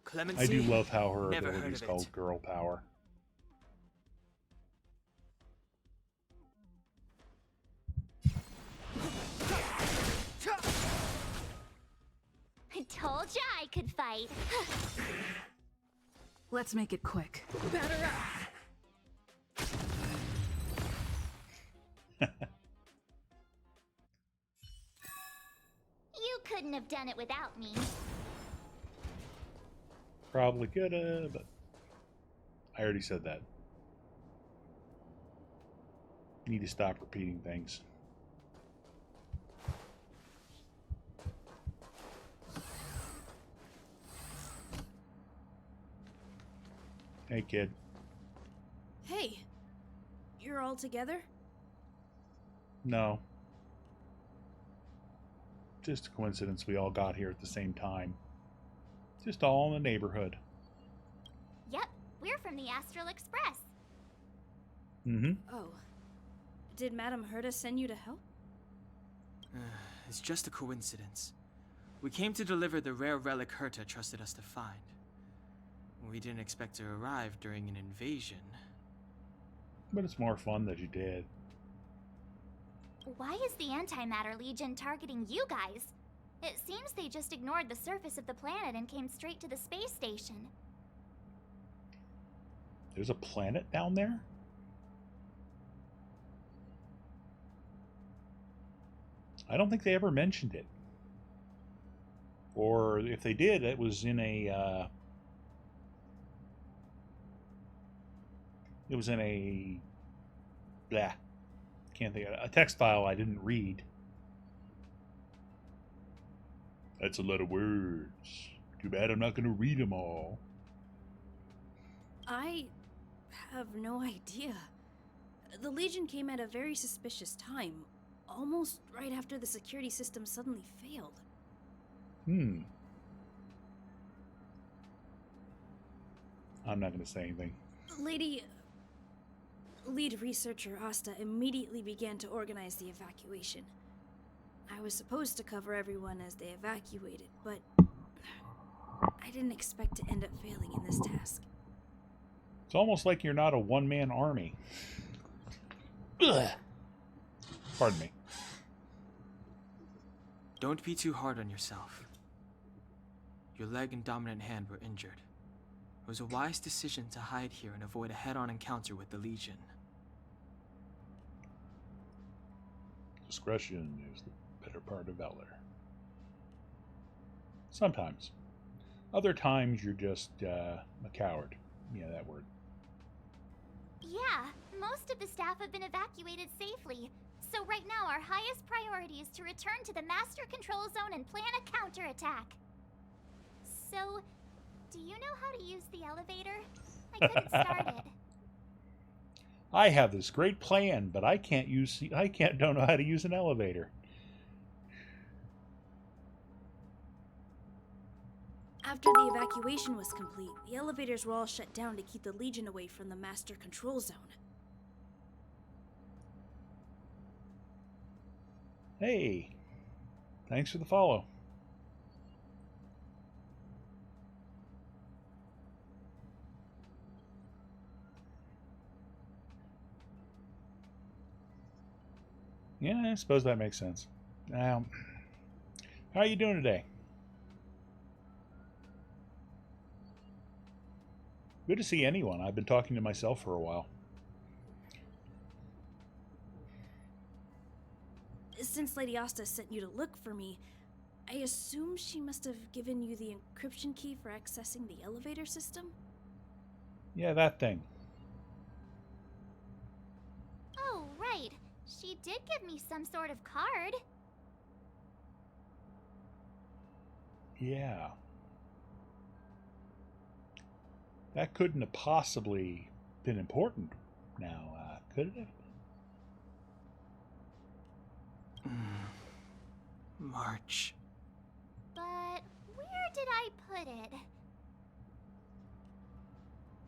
S5: Clemency?
S1: I do love how her
S5: Never
S1: ability
S5: heard
S1: is
S5: of
S1: called
S5: it.
S1: Girl Power.
S4: I told ya I could fight.
S6: Let's make it quick. Batter up!
S4: You couldn't have done it without me.
S1: Probably coulda, but I already said that. Need to stop repeating things. Hey, kid.
S6: Hey, you're all together?
S1: No. Just a coincidence we all got here at the same time. Just all in the neighborhood.
S4: Yep, we're from the Astral Express.
S1: Mm-hmm.
S6: Oh. Did Madame Herta send you to help?
S5: It's just a coincidence. We came to deliver the rare relic Herta trusted us to find. We didn't expect to arrive during an invasion.
S1: But it's more fun that you did.
S4: Why is the Antimatter Legion targeting you guys? It seems they just ignored the surface of the planet and came straight to the space station.
S1: There's a planet down there? I don't think they ever mentioned it. Or if they did, it was in a... it was in a... blah. Can't think of it. A text file I didn't read. That's a lot of words. Too bad I'm not going to read them all.
S6: I have no idea. The Legion came at a very suspicious time, almost right after the security system suddenly failed.
S1: I'm not going to say anything.
S6: Lead researcher Asta immediately began to organize the evacuation. I was supposed to cover everyone as they evacuated, but I didn't expect to end up failing in this task.
S1: It's almost like you're not a one-man army. Ugh. Pardon me.
S5: Don't be too hard on yourself. Your leg and dominant hand were injured. It was a wise decision to hide here and avoid a head-on encounter with the Legion.
S1: Discretion is the better part of valor. Sometimes. Other times you're just a coward. Yeah, that word.
S4: Yeah, most of the staff have been evacuated safely. So right now our highest priority is to return to the Master Control Zone and plan a counterattack. So, do you know how to use the elevator? I couldn't start it.
S1: I have this great plan, but I don't know how to use an elevator.
S6: After the evacuation was complete, the elevators were all shut down to keep the Legion away from the Master Control Zone.
S1: Hey, thanks for the follow. Yeah, I suppose that makes sense. Now, how are you doing today? Good to see anyone. I've been talking to myself for a while.
S6: Since Lady Asta sent you to look for me, I assume she must have given you the encryption key for accessing the elevator system?
S1: Yeah, that thing.
S4: Oh, right. She did give me some sort of card.
S1: Yeah. That couldn't have possibly been important now, could it have?
S5: March.
S4: But where did I put it?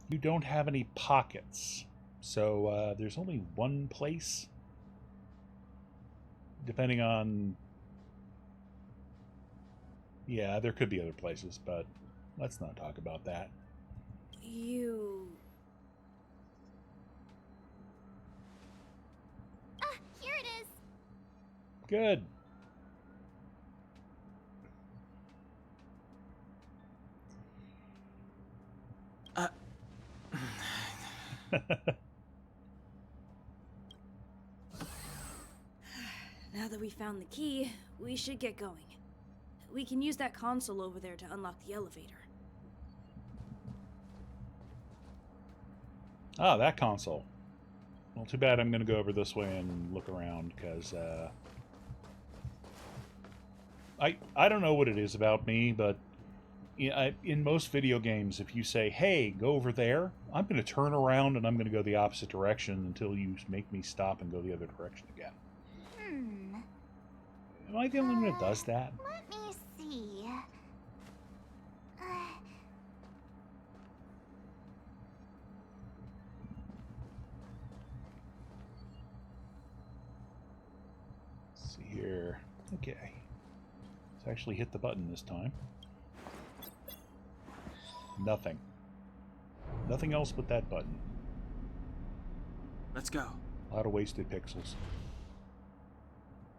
S1: You don't have any pockets, so there's only one place. Depending on... Yeah, there could be other places, but let's not talk about that.
S6: You...
S4: Ah, here it is.
S1: Good.
S6: Now that we found the key, we should get going. We can use that console over there to unlock the elevator.
S1: Ah, that console. Well, too bad I'm going to go over this way and look around, because I don't know what it is about me, but in most video games, if you say, hey, go over there, I'm going to turn around and I'm going to go the opposite direction until you make me stop and go the other direction again. Am I the only one that does that?
S4: Let me see.
S1: Let's see here. Okay. Let's actually hit the button this time. Nothing. Nothing else but that button.
S5: Let's go.
S1: A lot of wasted pixels.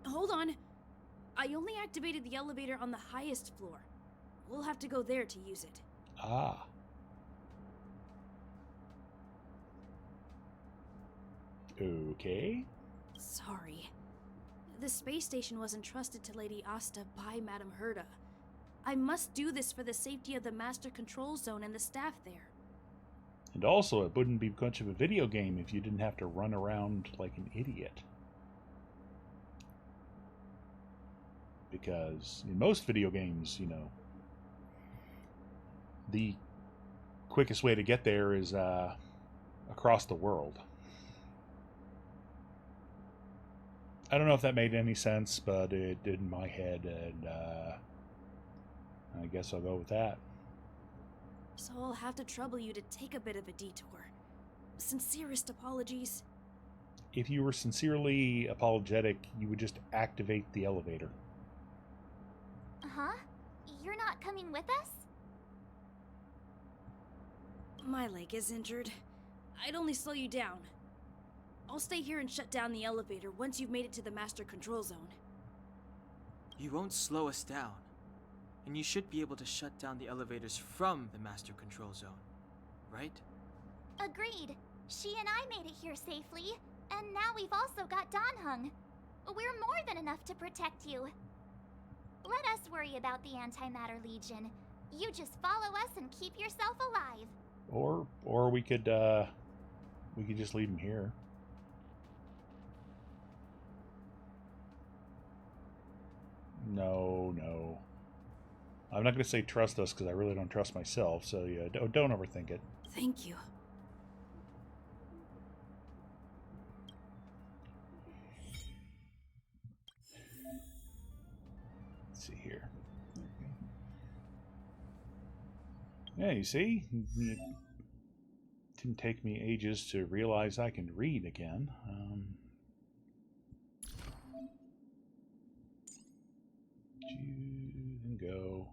S6: Hold on. I only activated the elevator on the highest floor. We'll have to go there to use it.
S1: Ah. Okay.
S6: Sorry. The space station was entrusted to Lady Asta by Madame Herta. I must do this for the safety of the Master Control Zone and the staff there.
S1: And also, it wouldn't be much of a video game if you didn't have to run around like an idiot. Because in most video games, you know, the quickest way to get there is across the world. I don't know if that made any sense, but it did in my head, and I guess I'll go with that.
S6: So I'll have to trouble you to take a bit of a detour. Sincerest apologies.
S1: If you were sincerely apologetic, you would just activate the elevator.
S4: Huh? You're not coming with us?
S6: My leg is injured. I'd only slow you down. I'll stay here and shut down the elevator once you've made it to the Master Control Zone.
S5: You won't slow us down. And you should be able to shut down the elevators from the Master Control Zone, right?
S4: Agreed. She and I made it here safely, and now we've also got Danhung. We're more than enough to protect you. Let us worry about the Antimatter Legion. You just follow us and keep yourself alive.
S1: Or we could just leave him here. No. I'm not going to say trust us because I really don't trust myself, so yeah, don't overthink it.
S6: Thank you.
S1: Let's see here. Yeah, you see? It didn't take me ages to realize I can read again. And go.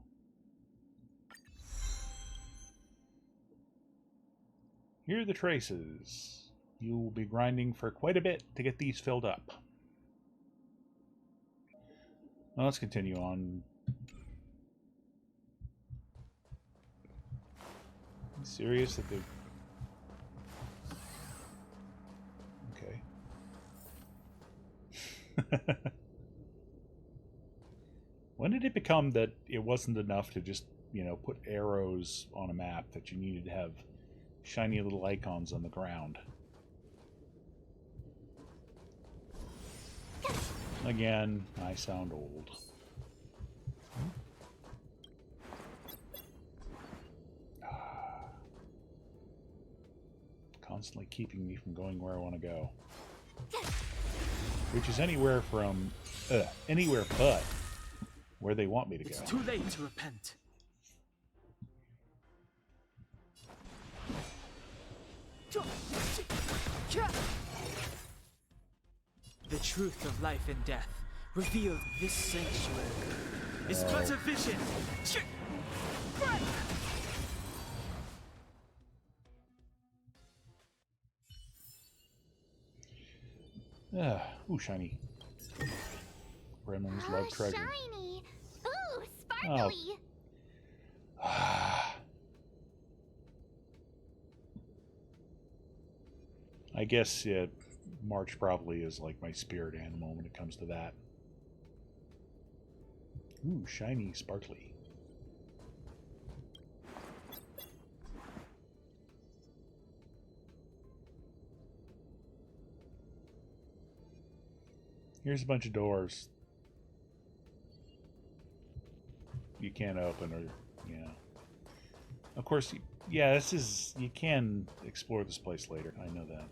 S1: Here are the traces. You will be grinding for quite a bit to get these filled up. Now let's continue on. Serious that they... Okay. When did it become that it wasn't enough to just, put arrows on a map, that you needed to have shiny little icons on the ground? Again, I sound old. constantly keeping me from going where I want to go. Which is anywhere from... anywhere but where they want me to go.
S5: It's too late to repent. The truth of life and death, revealed this sanctuary, is but a vision.
S1: Ooh, shiny. Gremlins love treasure.
S4: Shiny! Ooh, sparkly!
S1: I guess March probably is like my spirit animal when it comes to that. Ooh, shiny, sparkly. Here's a bunch of doors you can't open, or of course, yeah, this is, you can explore this place later. I know that.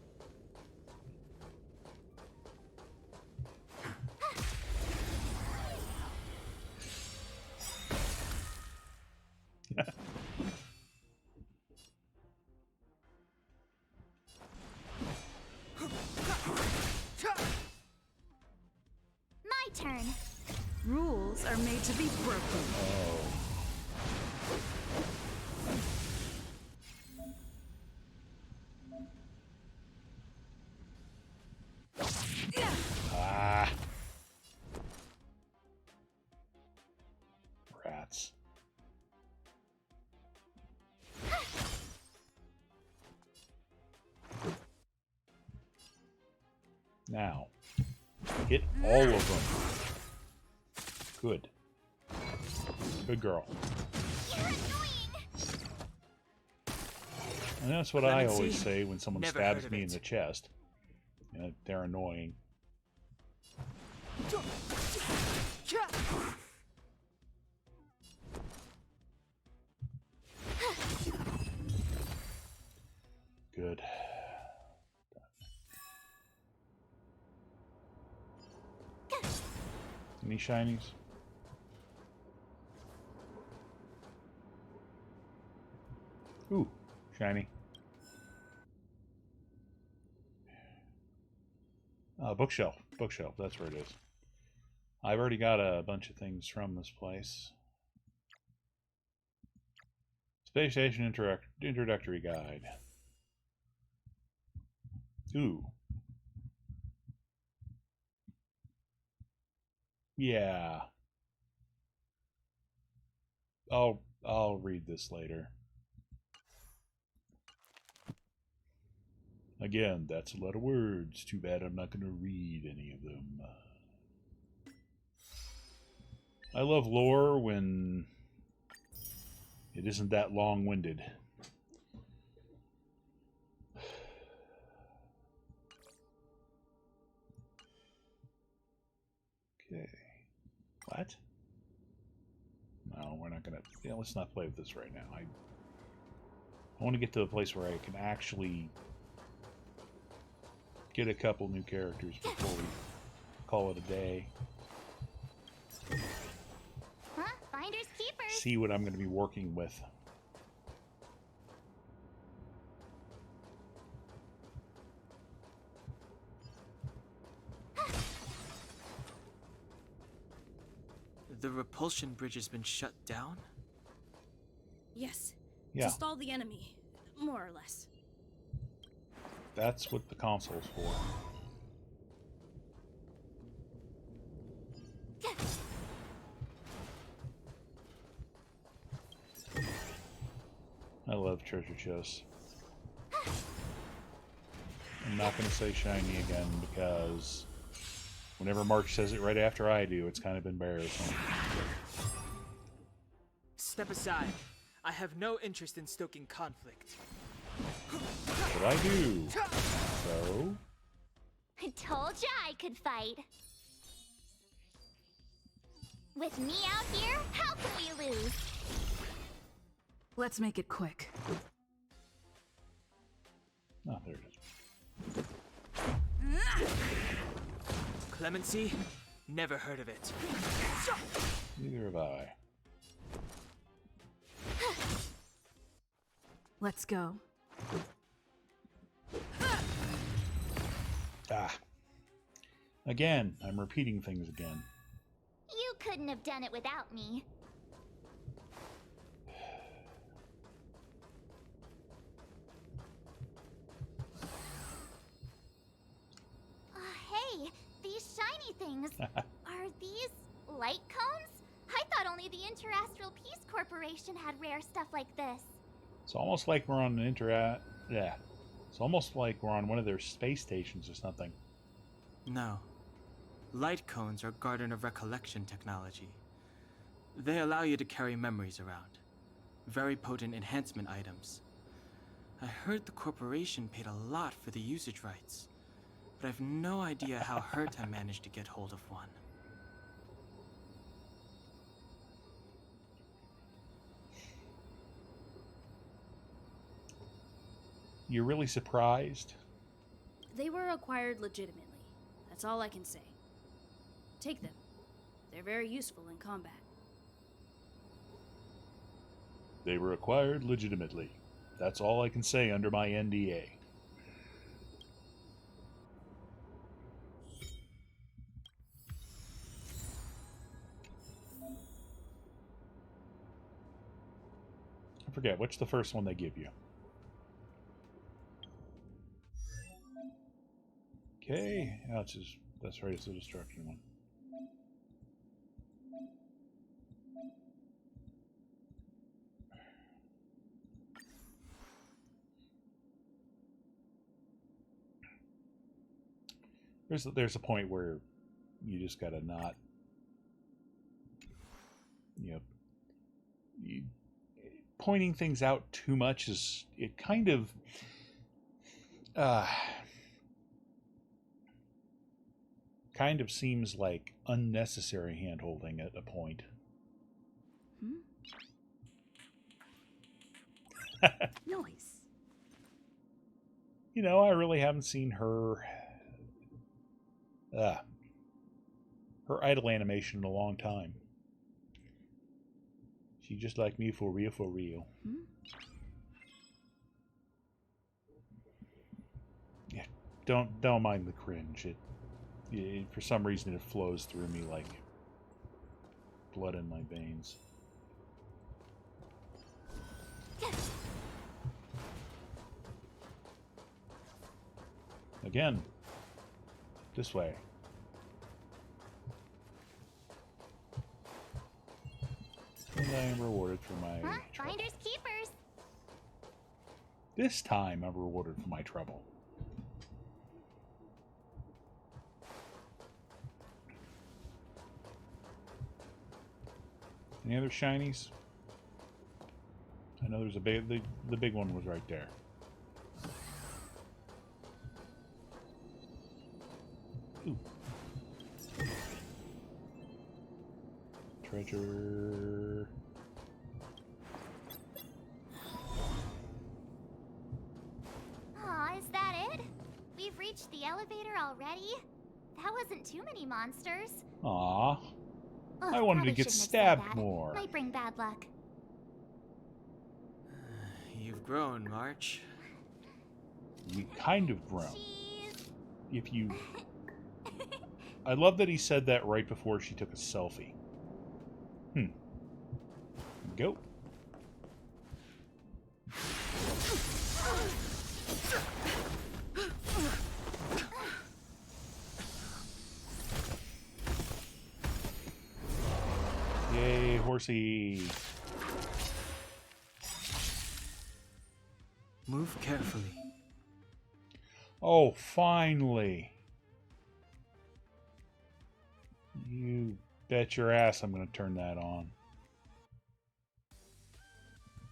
S4: My turn.
S6: Rules are made to be broken.
S1: Oh. Ah. Rats. Now, hit all of them. Good. Good girl.
S4: You're annoying!
S1: And that's what
S5: Let
S1: I
S5: me
S1: always
S5: see.
S1: say when someone
S5: Never
S1: stabs
S5: heard of
S1: me in
S5: it.
S1: the chest. They're annoying. Good. Any shinies? Ooh, shiny. Bookshelf. Bookshelf, that's where it is. I've already got a bunch of things from this place. Space Station Introductory Guide. Ooh. Yeah. I'll read this later. Again, that's a lot of words. Too bad I'm not going to read any of them. I love lore when it isn't that long-winded. Okay. What? No, we're not going to... Yeah, let's not play with this right now. I want to get to a place where I can actually get a couple new characters before we call it a day.
S4: Huh? Finders keepers.
S1: See what I'm going to be working with.
S5: The repulsion bridge has been shut down?
S6: Yes.
S1: Yeah,
S6: To stall the enemy, more or less.
S1: that's what the console's for. I love treasure chests. I'm not going to say shiny again because whenever March says it right after I do, it's kind of embarrassing.
S5: Step aside. I have no interest in stoking conflict.
S1: But I do. So,
S4: I told ya I could fight. With me out here, how can we lose?
S7: Let's make it quick.
S1: Oh, there it is.
S5: Clemency? Never heard of it.
S1: Neither have I.
S7: Let's go.
S1: Ah. Again, I'm repeating things again.
S4: You couldn't have done it without me. Hey, these shiny things. Are these light cones? I thought only the Interastral Peace Corporation had rare stuff like this.
S1: It's almost like we're on an yeah. It's almost like we're on one of their space stations or something.
S5: No. Light cones are Garden of Recollection technology. They allow you to carry memories around. Very potent enhancement items. I heard the corporation paid a lot for the usage rights, but I've no idea how Herta managed to get hold of one.
S1: You're really surprised?
S6: They were acquired legitimately. That's all I can say. Take them. They're very useful in combat.
S1: They were acquired legitimately. That's all I can say under my NDA. I forget, what's the first one they give you? Okay, oh, that's right, it's the destruction one. There's a point where you just gotta not, pointing things out too much is, it kind of, seems like unnecessary hand-holding at a point.
S7: Noise.
S1: I really haven't seen her idle animation in a long time. She just like me for real, for real. Yeah, don't mind the cringe. It for some reason it flows through me like blood in my veins. Again, this way. And I am rewarded for my trouble.
S4: Finders keepers.
S1: This time I'm rewarded for my trouble. Any other shinies? I know there's a big, the big one was right there. Ooh. Treasure.
S4: Aw, is that it? We've reached the elevator already? That wasn't too many monsters.
S1: Aw.
S4: Ugh,
S1: I wanted to
S4: probably
S1: get
S4: shouldn't have said
S1: stabbed
S4: that.
S1: more.
S4: Might bring bad luck.
S5: You've grown, March.
S1: You kind of grown.
S4: Jeez.
S1: If you... I love that he said that right before she took a selfie. Go. Yay, horsey.
S5: Move carefully.
S1: Oh, finally. You bet your ass I'm going to turn that on.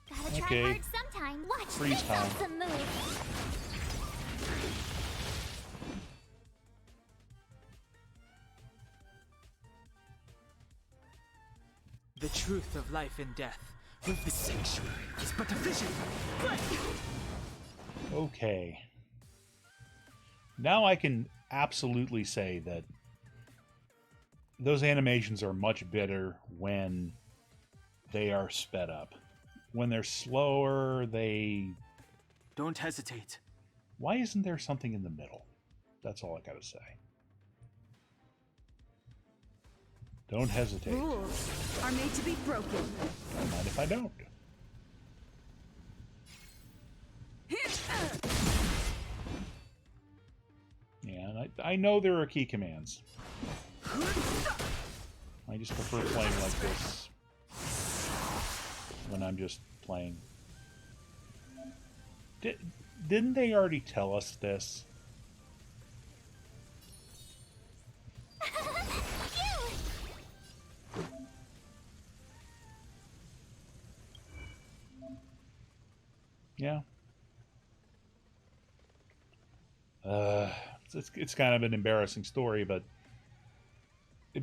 S4: Gotta try
S1: Okay.
S4: hard sometime. Watch
S1: Freeze
S4: this
S1: time.
S4: awesome move.
S5: The truth of life and death. With the sanctuary is but a vision.
S1: Okay. Now I can absolutely say that those animations are much better when they are sped up. When they're slower, they...
S5: Don't hesitate.
S1: Why isn't there something in the middle? That's all I gotta say. Don't hesitate.
S7: Rules are made to be broken.
S1: Don't mind if I don't. Yeah, and I know there are key commands. I just prefer playing like this when I'm just playing. Didn't they already tell us this? Yeah. It's kind of an embarrassing story, but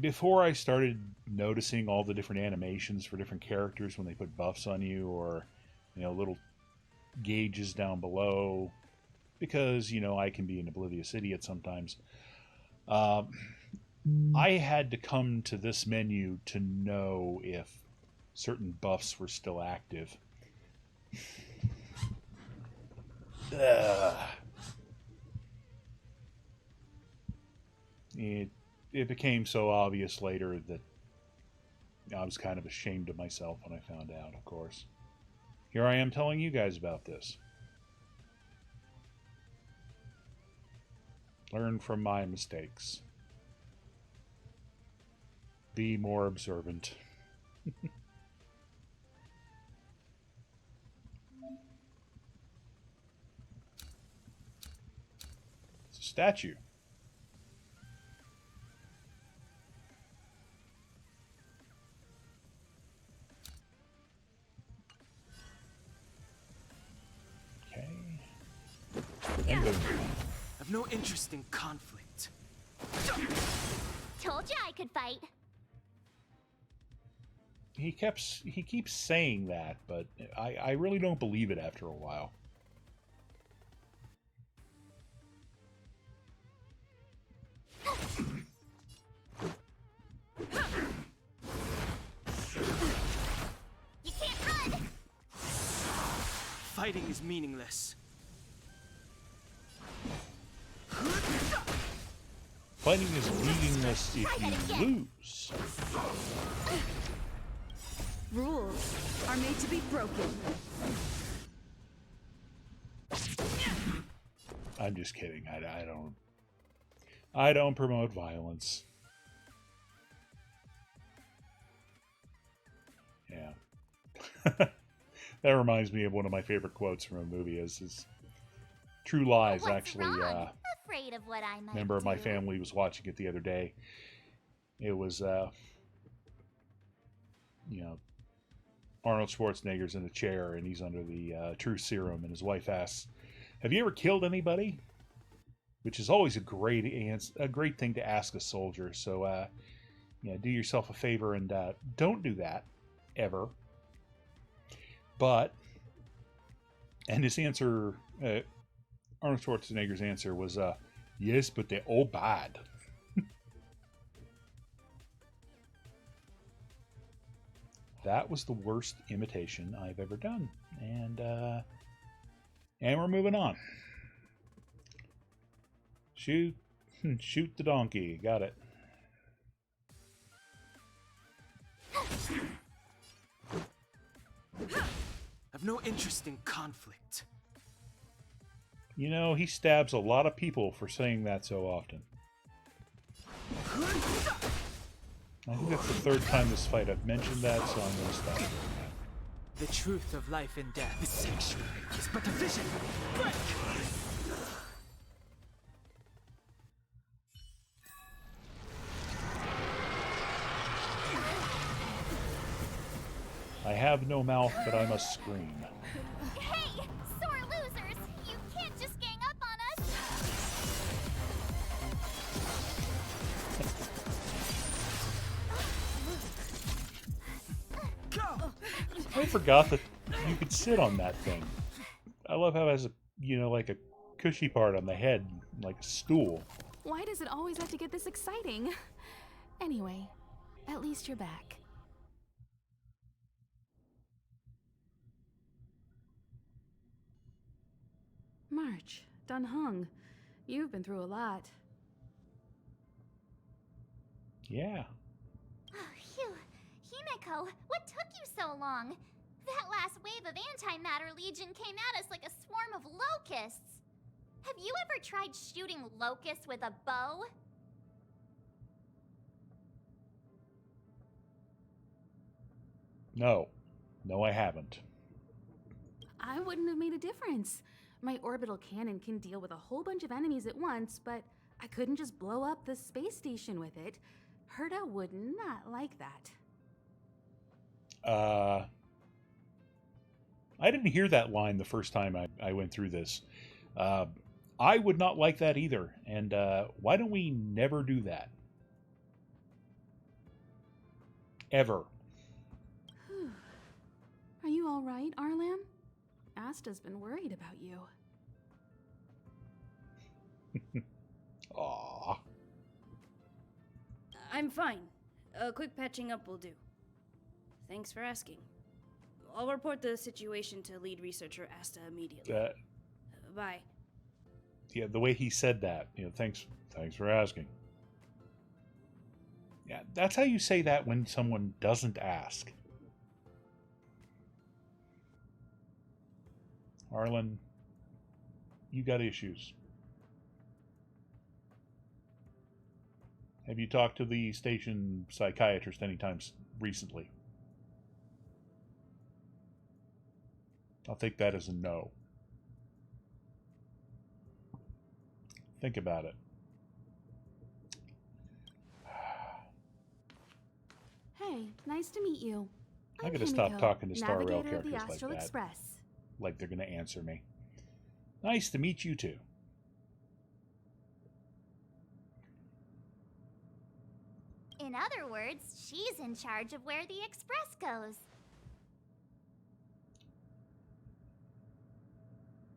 S1: before I started noticing all the different animations for different characters when they put buffs on you, or little gauges down below, because I can be an oblivious idiot sometimes. I had to come to this menu to know if certain buffs were still active. It became so obvious later that I was kind of ashamed of myself when I found out, of course. Here I am telling you guys about this. Learn from my mistakes. Be more observant. It's a statue. Okay. And boom.
S5: I've no interest in conflict.
S4: Told you I could fight.
S1: He keeps saying that, but I really don't believe it after a while.
S4: You can't run!
S5: Fighting is meaningless.
S1: Fighting is meaningless if you lose.
S7: Rules are made to be broken.
S1: I'm just kidding. I don't promote violence. Yeah. That reminds me of one of my favorite quotes from a movie is True Lies.
S4: What's
S1: Actually,
S4: wrong? Afraid of what I might
S1: member of my
S4: do.
S1: family was watching it the other day. It was Arnold Schwarzenegger's in a chair and he's under the truth serum, and his wife asks, "Have you ever killed anybody?" Which is always a great thing to ask a soldier. So do yourself a favor and don't do that ever. And his answer, Arnold Schwarzenegger's answer was, "Yes, but they're all bad." That was the worst imitation I've ever done. And we're moving on. Shoot the donkey. Got it.
S5: I've no interest in conflict.
S1: He stabs a lot of people for saying that so often. I think that's the third time this fight I've mentioned that, so I'm going to stop doing that.
S5: The truth of life and death is sanctuary. It's but a vision. Break!
S1: I have no mouth, but I must scream.
S4: Hey, sore losers! You can't just gang up on us!
S1: I forgot that you could sit on that thing. I love how it has a cushy part on the head like a stool.
S8: Why does it always have to get this exciting? Anyway, at least you're back. March, Dunhung, you've been through a lot.
S1: Yeah.
S4: Oh, phew. Himeko, what took you so long? That last wave of antimatter legion came at us like a swarm of locusts. Have you ever tried shooting locusts with a bow?
S1: No. No, I haven't.
S8: I wouldn't have made a difference. My orbital cannon can deal with a whole bunch of enemies at once, but I couldn't just blow up the space station with it. Herta would not like that.
S1: I didn't hear that line the first time I went through this. I would not like that either. And why don't we never do that? Ever.
S8: Are you all right, Arlam? Asta's been worried about you.
S1: Aww.
S6: I'm fine. A quick patching up will do. Thanks for asking. I'll report the situation to lead researcher Asta immediately. Bye.
S1: Yeah, the way he said that, thanks for asking. Yeah, that's how you say that when someone doesn't ask. Arlen, you got issues. Have you talked to the station psychiatrist anytime recently? I'll take that as a no. Think about it.
S8: Hey, nice to meet you.
S1: I'm going to
S8: Himiko,
S1: stop talking to Star Rail
S8: Navigator of the
S1: characters like
S8: Astral
S1: that.
S8: Express.
S1: Like they're going to answer me. Nice to meet you too.
S4: In other words, she's in charge of where the express goes.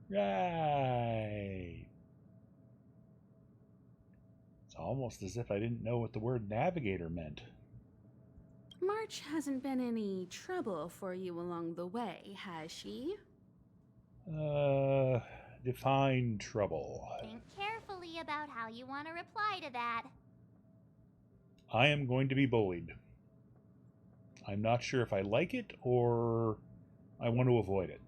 S1: Right. It's almost as if I didn't know what the word navigator meant.
S8: March hasn't been any trouble for you along the way, has she?
S1: Define trouble.
S4: Think carefully about how you want to reply to that.
S1: I am going to be bullied. I'm not sure if I like it or I want to avoid it.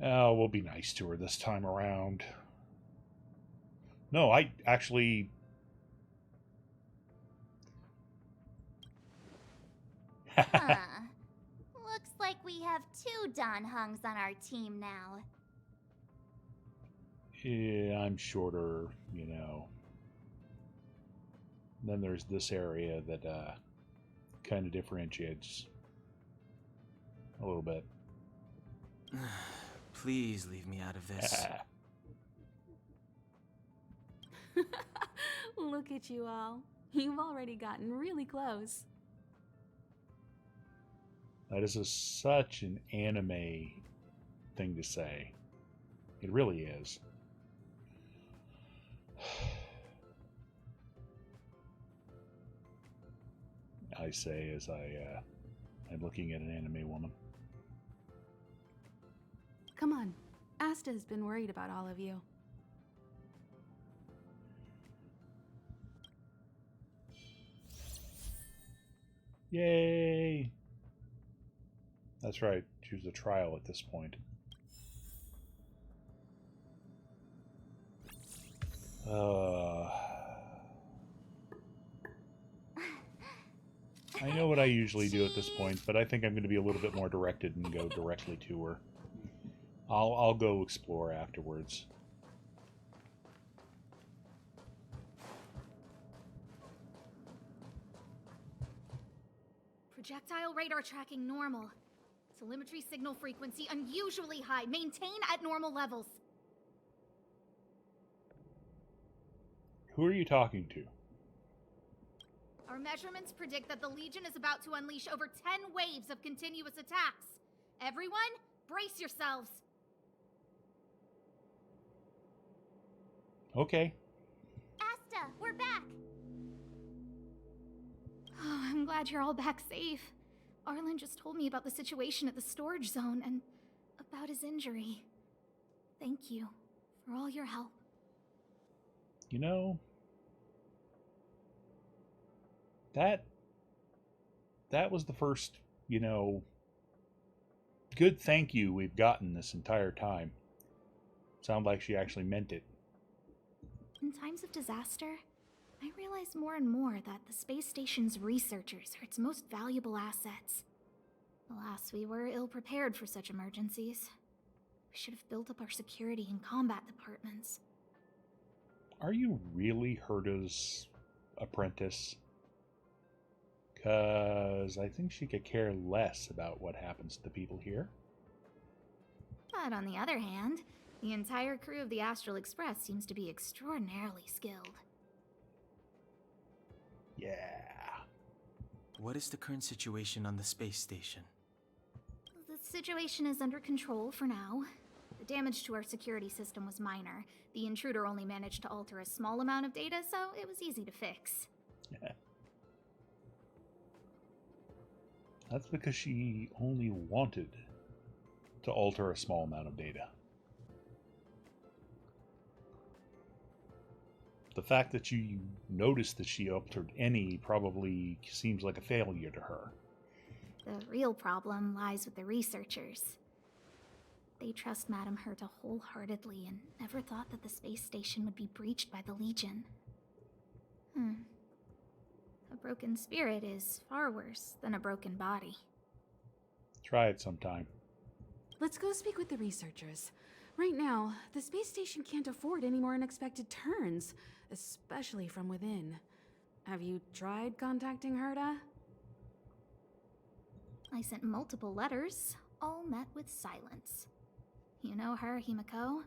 S1: Oh, we'll be nice to her this time around. No, I actually...
S4: Huh. Looks like we have 2 Donhungs on our team now.
S1: Yeah, I'm shorter, Then there's this area that kind of differentiates a little bit.
S5: Please leave me out of this.
S8: Look at you all. You've already gotten really close.
S1: That is such an anime thing to say. It really is. I say as I'm looking at an anime woman.
S8: Come on. Asta's been worried about all of you.
S1: Yay! That's right. Choose a trial at this point. I know what I usually do at this point, but I think I'm going to be a little bit more directed and go directly to her. I'll go explore afterwards.
S9: Projectile radar tracking normal. Telemetry signal frequency unusually high. Maintain at normal levels.
S1: Who are you talking to?
S9: Our measurements predict that the Legion is about to unleash over 10 waves of continuous attacks. Everyone, Brace yourselves!
S1: Okay.
S4: Asta, we're back!
S9: Oh, I'm glad you're all back safe. Arlen just told me about the situation at the storage zone and about his injury. Thank you for all your help.
S1: You know, that was the first, good thank you we've gotten this entire time. Sound like she actually meant it.
S9: In times of disaster, I realize more and more that the space station's researchers are its most valuable assets. Alas, we were ill-prepared for such emergencies. We should have built up our security and combat departments.
S1: Are you really Herta's apprentice? 'Cause I think she could care less about what happens to people here.
S9: But on the other hand, the entire crew of the Astral Express seems to be extraordinarily skilled.
S1: Yeah.
S5: What is the current situation on the space station?
S9: The situation is under control for now. The damage to our security system was minor. The intruder only managed to alter a small amount of data, so it was easy to fix.
S1: Yeah. That's because she only wanted to alter a small amount of data. The fact that you noticed that she altered any probably seems like a failure to her.
S9: The real problem lies with the researchers. They trust Madame Herta wholeheartedly and never thought that the space station would be breached by the Legion. A broken spirit is far worse than a broken body.
S1: Try it sometime.
S8: Let's go speak with the researchers. Right now, the space station can't afford any more unexpected turns, especially from within. Have you tried contacting Herta?
S9: I sent multiple letters, all met with silence. You know her, Himiko?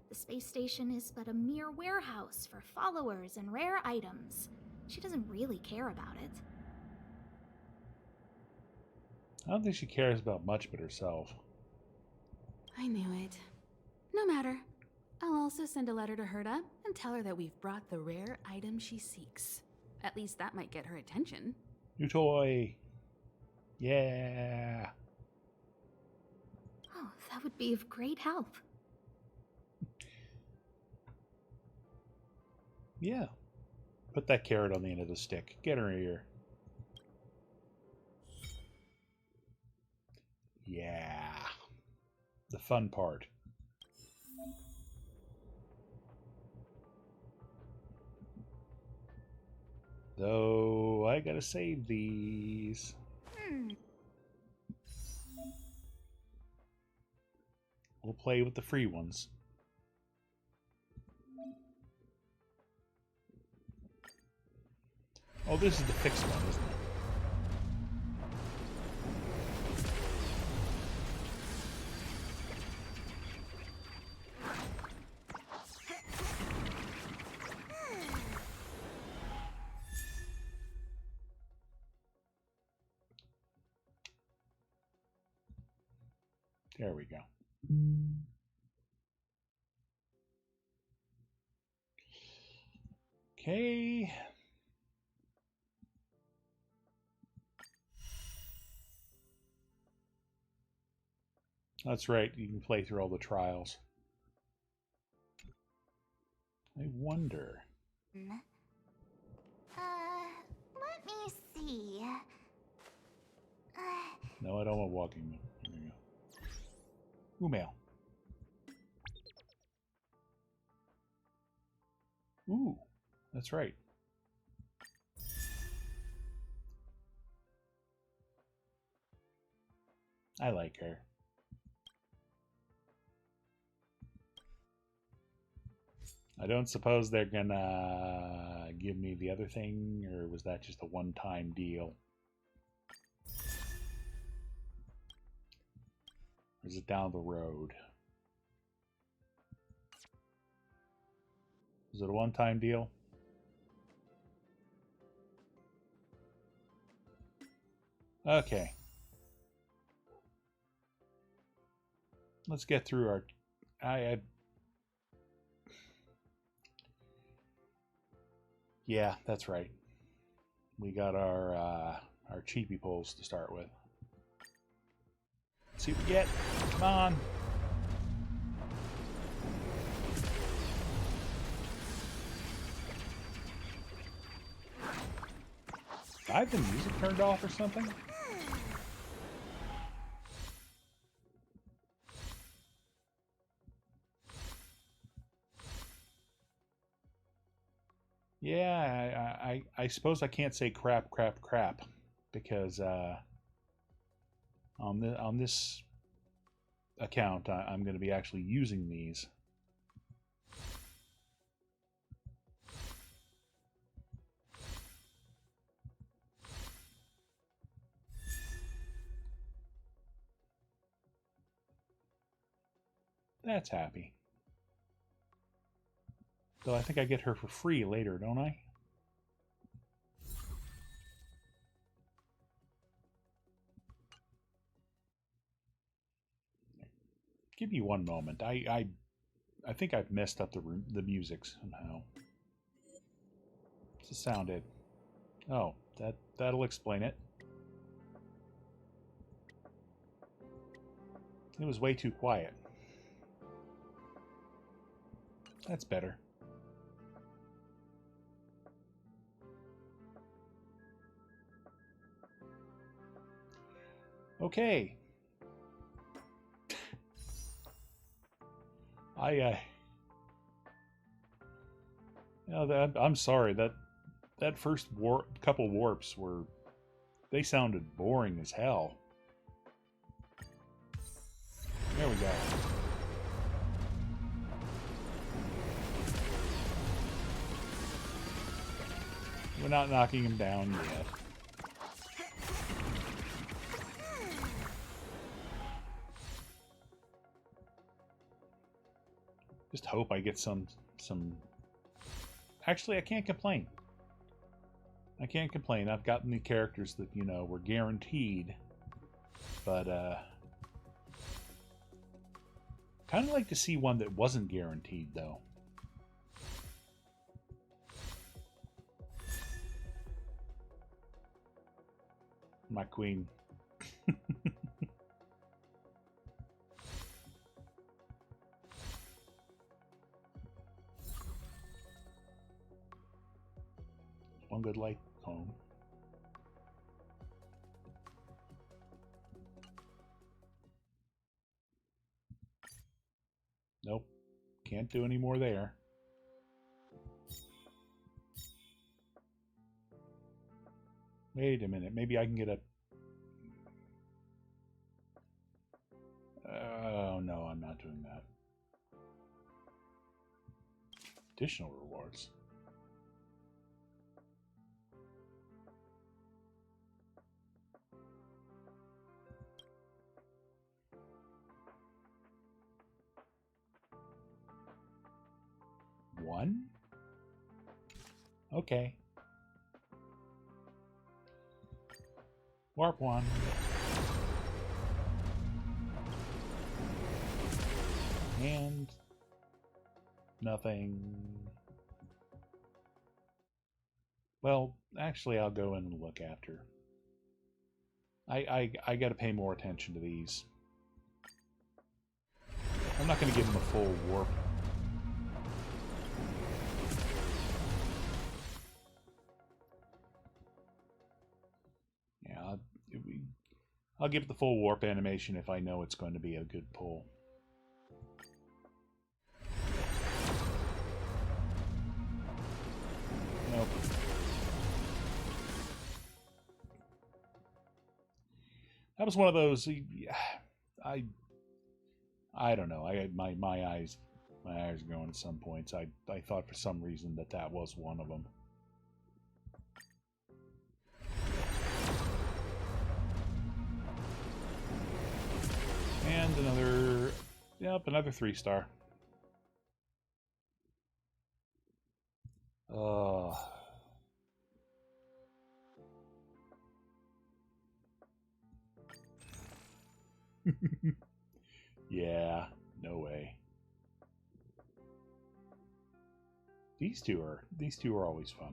S9: The space station is but a mere warehouse for followers and rare items. She doesn't really care about it.
S1: I don't think she cares about much but herself.
S8: I knew it. No matter. I'll also send a letter to Herta and tell her that we've brought the rare item she seeks. At least that might get her attention.
S1: New toy! Yeah!
S9: Oh, that would be of great help.
S1: Yeah. Put that carrot on the end of the stick. Get her here. Yeah. The fun part. Though, I gotta save these. We'll play with the free ones. Oh, this is the fixed one, isn't it? There we go. Okay. That's right, you can play through all the trials. I wonder.
S4: Let me see.
S1: No, I don't want walking. There we go. Umail. Ooh, that's right. I like her. I don't suppose they're gonna give me the other thing, or was that just a one-time deal? Or is it down the road? Is it a one-time deal? Okay. let's get through our. Yeah, that's right. We got our cheapy pulls to start with. Let's see what we get. Come on. I have the music turned off or something? Yeah, I suppose I can't say crap because on this account I'm going to be actually using these. That's happy. Though I think I get her for free later, don't I? Give me one moment. I think I've messed up the music somehow. What's the sound did? Oh, that'll explain it. It was way too quiet. That's better. Okay. I'm sorry that first couple warps they sounded boring as hell. There we go. We're not knocking him down yet. Just hope I get some... Actually, I can't complain. I can't complain. I've gotten the characters that, you know, were guaranteed. But, kind of like to see one that wasn't guaranteed, though. My queen. One good light home. Nope. Can't do any more there. Wait a minute. Maybe I can get a... Oh, no, I'm not doing that. Additional rewards. One? Okay. Warp one. And nothing. Well, actually, I'll go in and look after. I got to pay more attention to these. I'm not going to give them a full warp. Yeah, I'll give it the full warp animation if I know it's going to be a good pull. Nope. That was one of those. I don't know. My eyes are going at some points. I thought for some reason that was one of them. And another, yep, another 3-star. Yeah, no way. These two are always fun.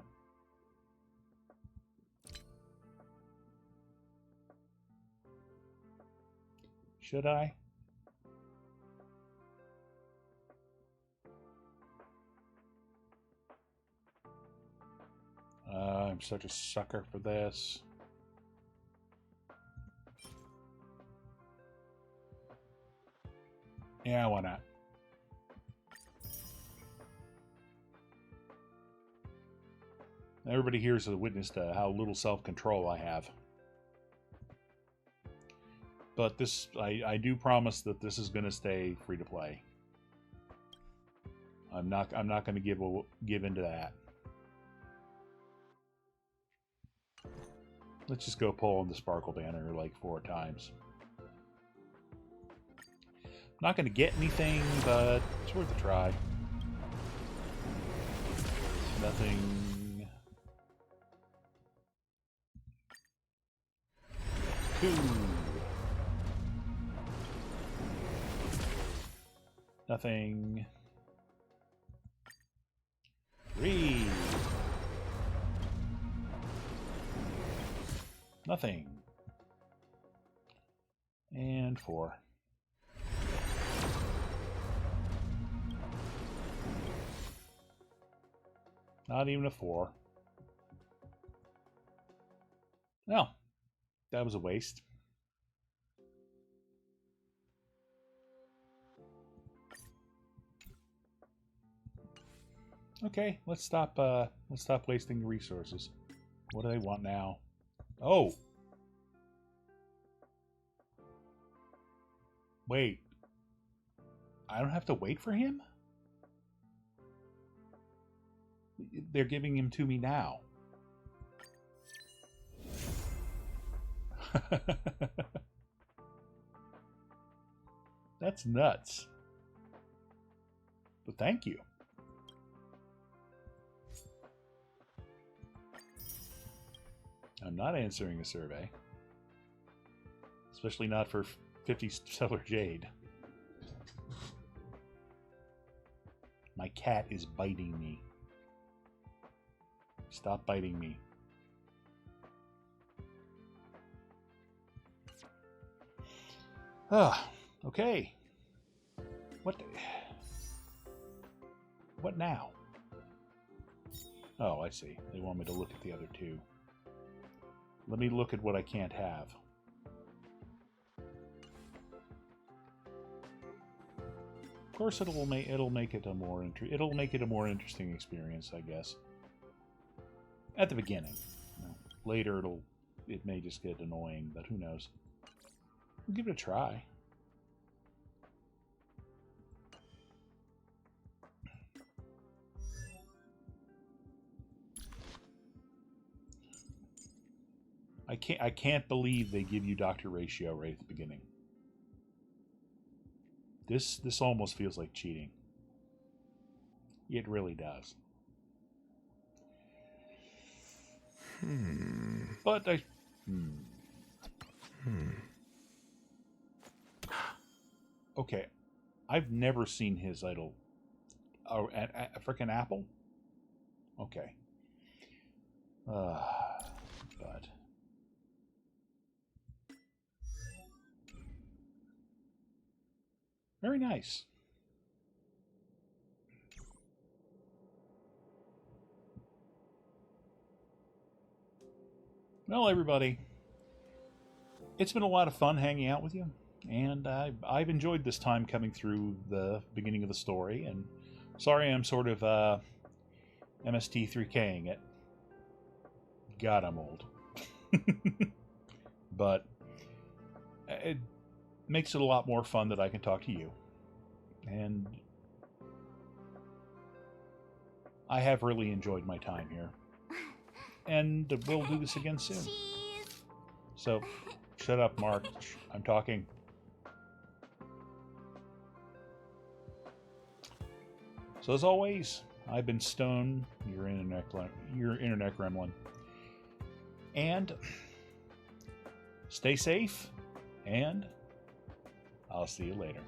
S1: Should I? I'm such a sucker for this. Yeah, why not? Everybody here is a witness to how little self-control I have. But this, I do promise that this is going to stay free to play. I'm not going to give into that. Let's just go pull on the sparkle banner like 4 times. Not going to get anything, but it's worth a try. Nothing. 2. Nothing. 3. Nothing. And 4. Not even a 4. No. That was a waste. Okay, let's stop wasting the resources. What do they want now? Oh. Wait. I don't have to wait for him? They're giving him to me now. That's nuts. But thank you. I'm not answering a survey. Especially not for 50 stellar jade. My cat is biting me. Stop biting me. Ah, okay. What now? Oh, I see. They want me to look at the other 2. Let me look at what I can't have. Of course, it'll make it a more interesting experience, I guess. At the beginning. Later, it may just get annoying, but who knows? We'll give it a try. I can't believe they give you Dr. Ratio right at the beginning. This almost feels like cheating. It really does. But okay, I've never seen his idol. Oh, a frickin' apple? Okay. But very nice. Well, everybody, it's been a lot of fun hanging out with you, and I've enjoyed this time coming through the beginning of the story, and sorry I'm sort of MST3K'ing it. God, I'm old. But it makes it a lot more fun that I can talk to you. And I have really enjoyed my time here. And we'll do this again soon.
S4: Cheese.
S1: So, shut up, Mark. I'm talking. So as always, I've been Stone, your internet gremlin. And stay safe, and I'll see you later.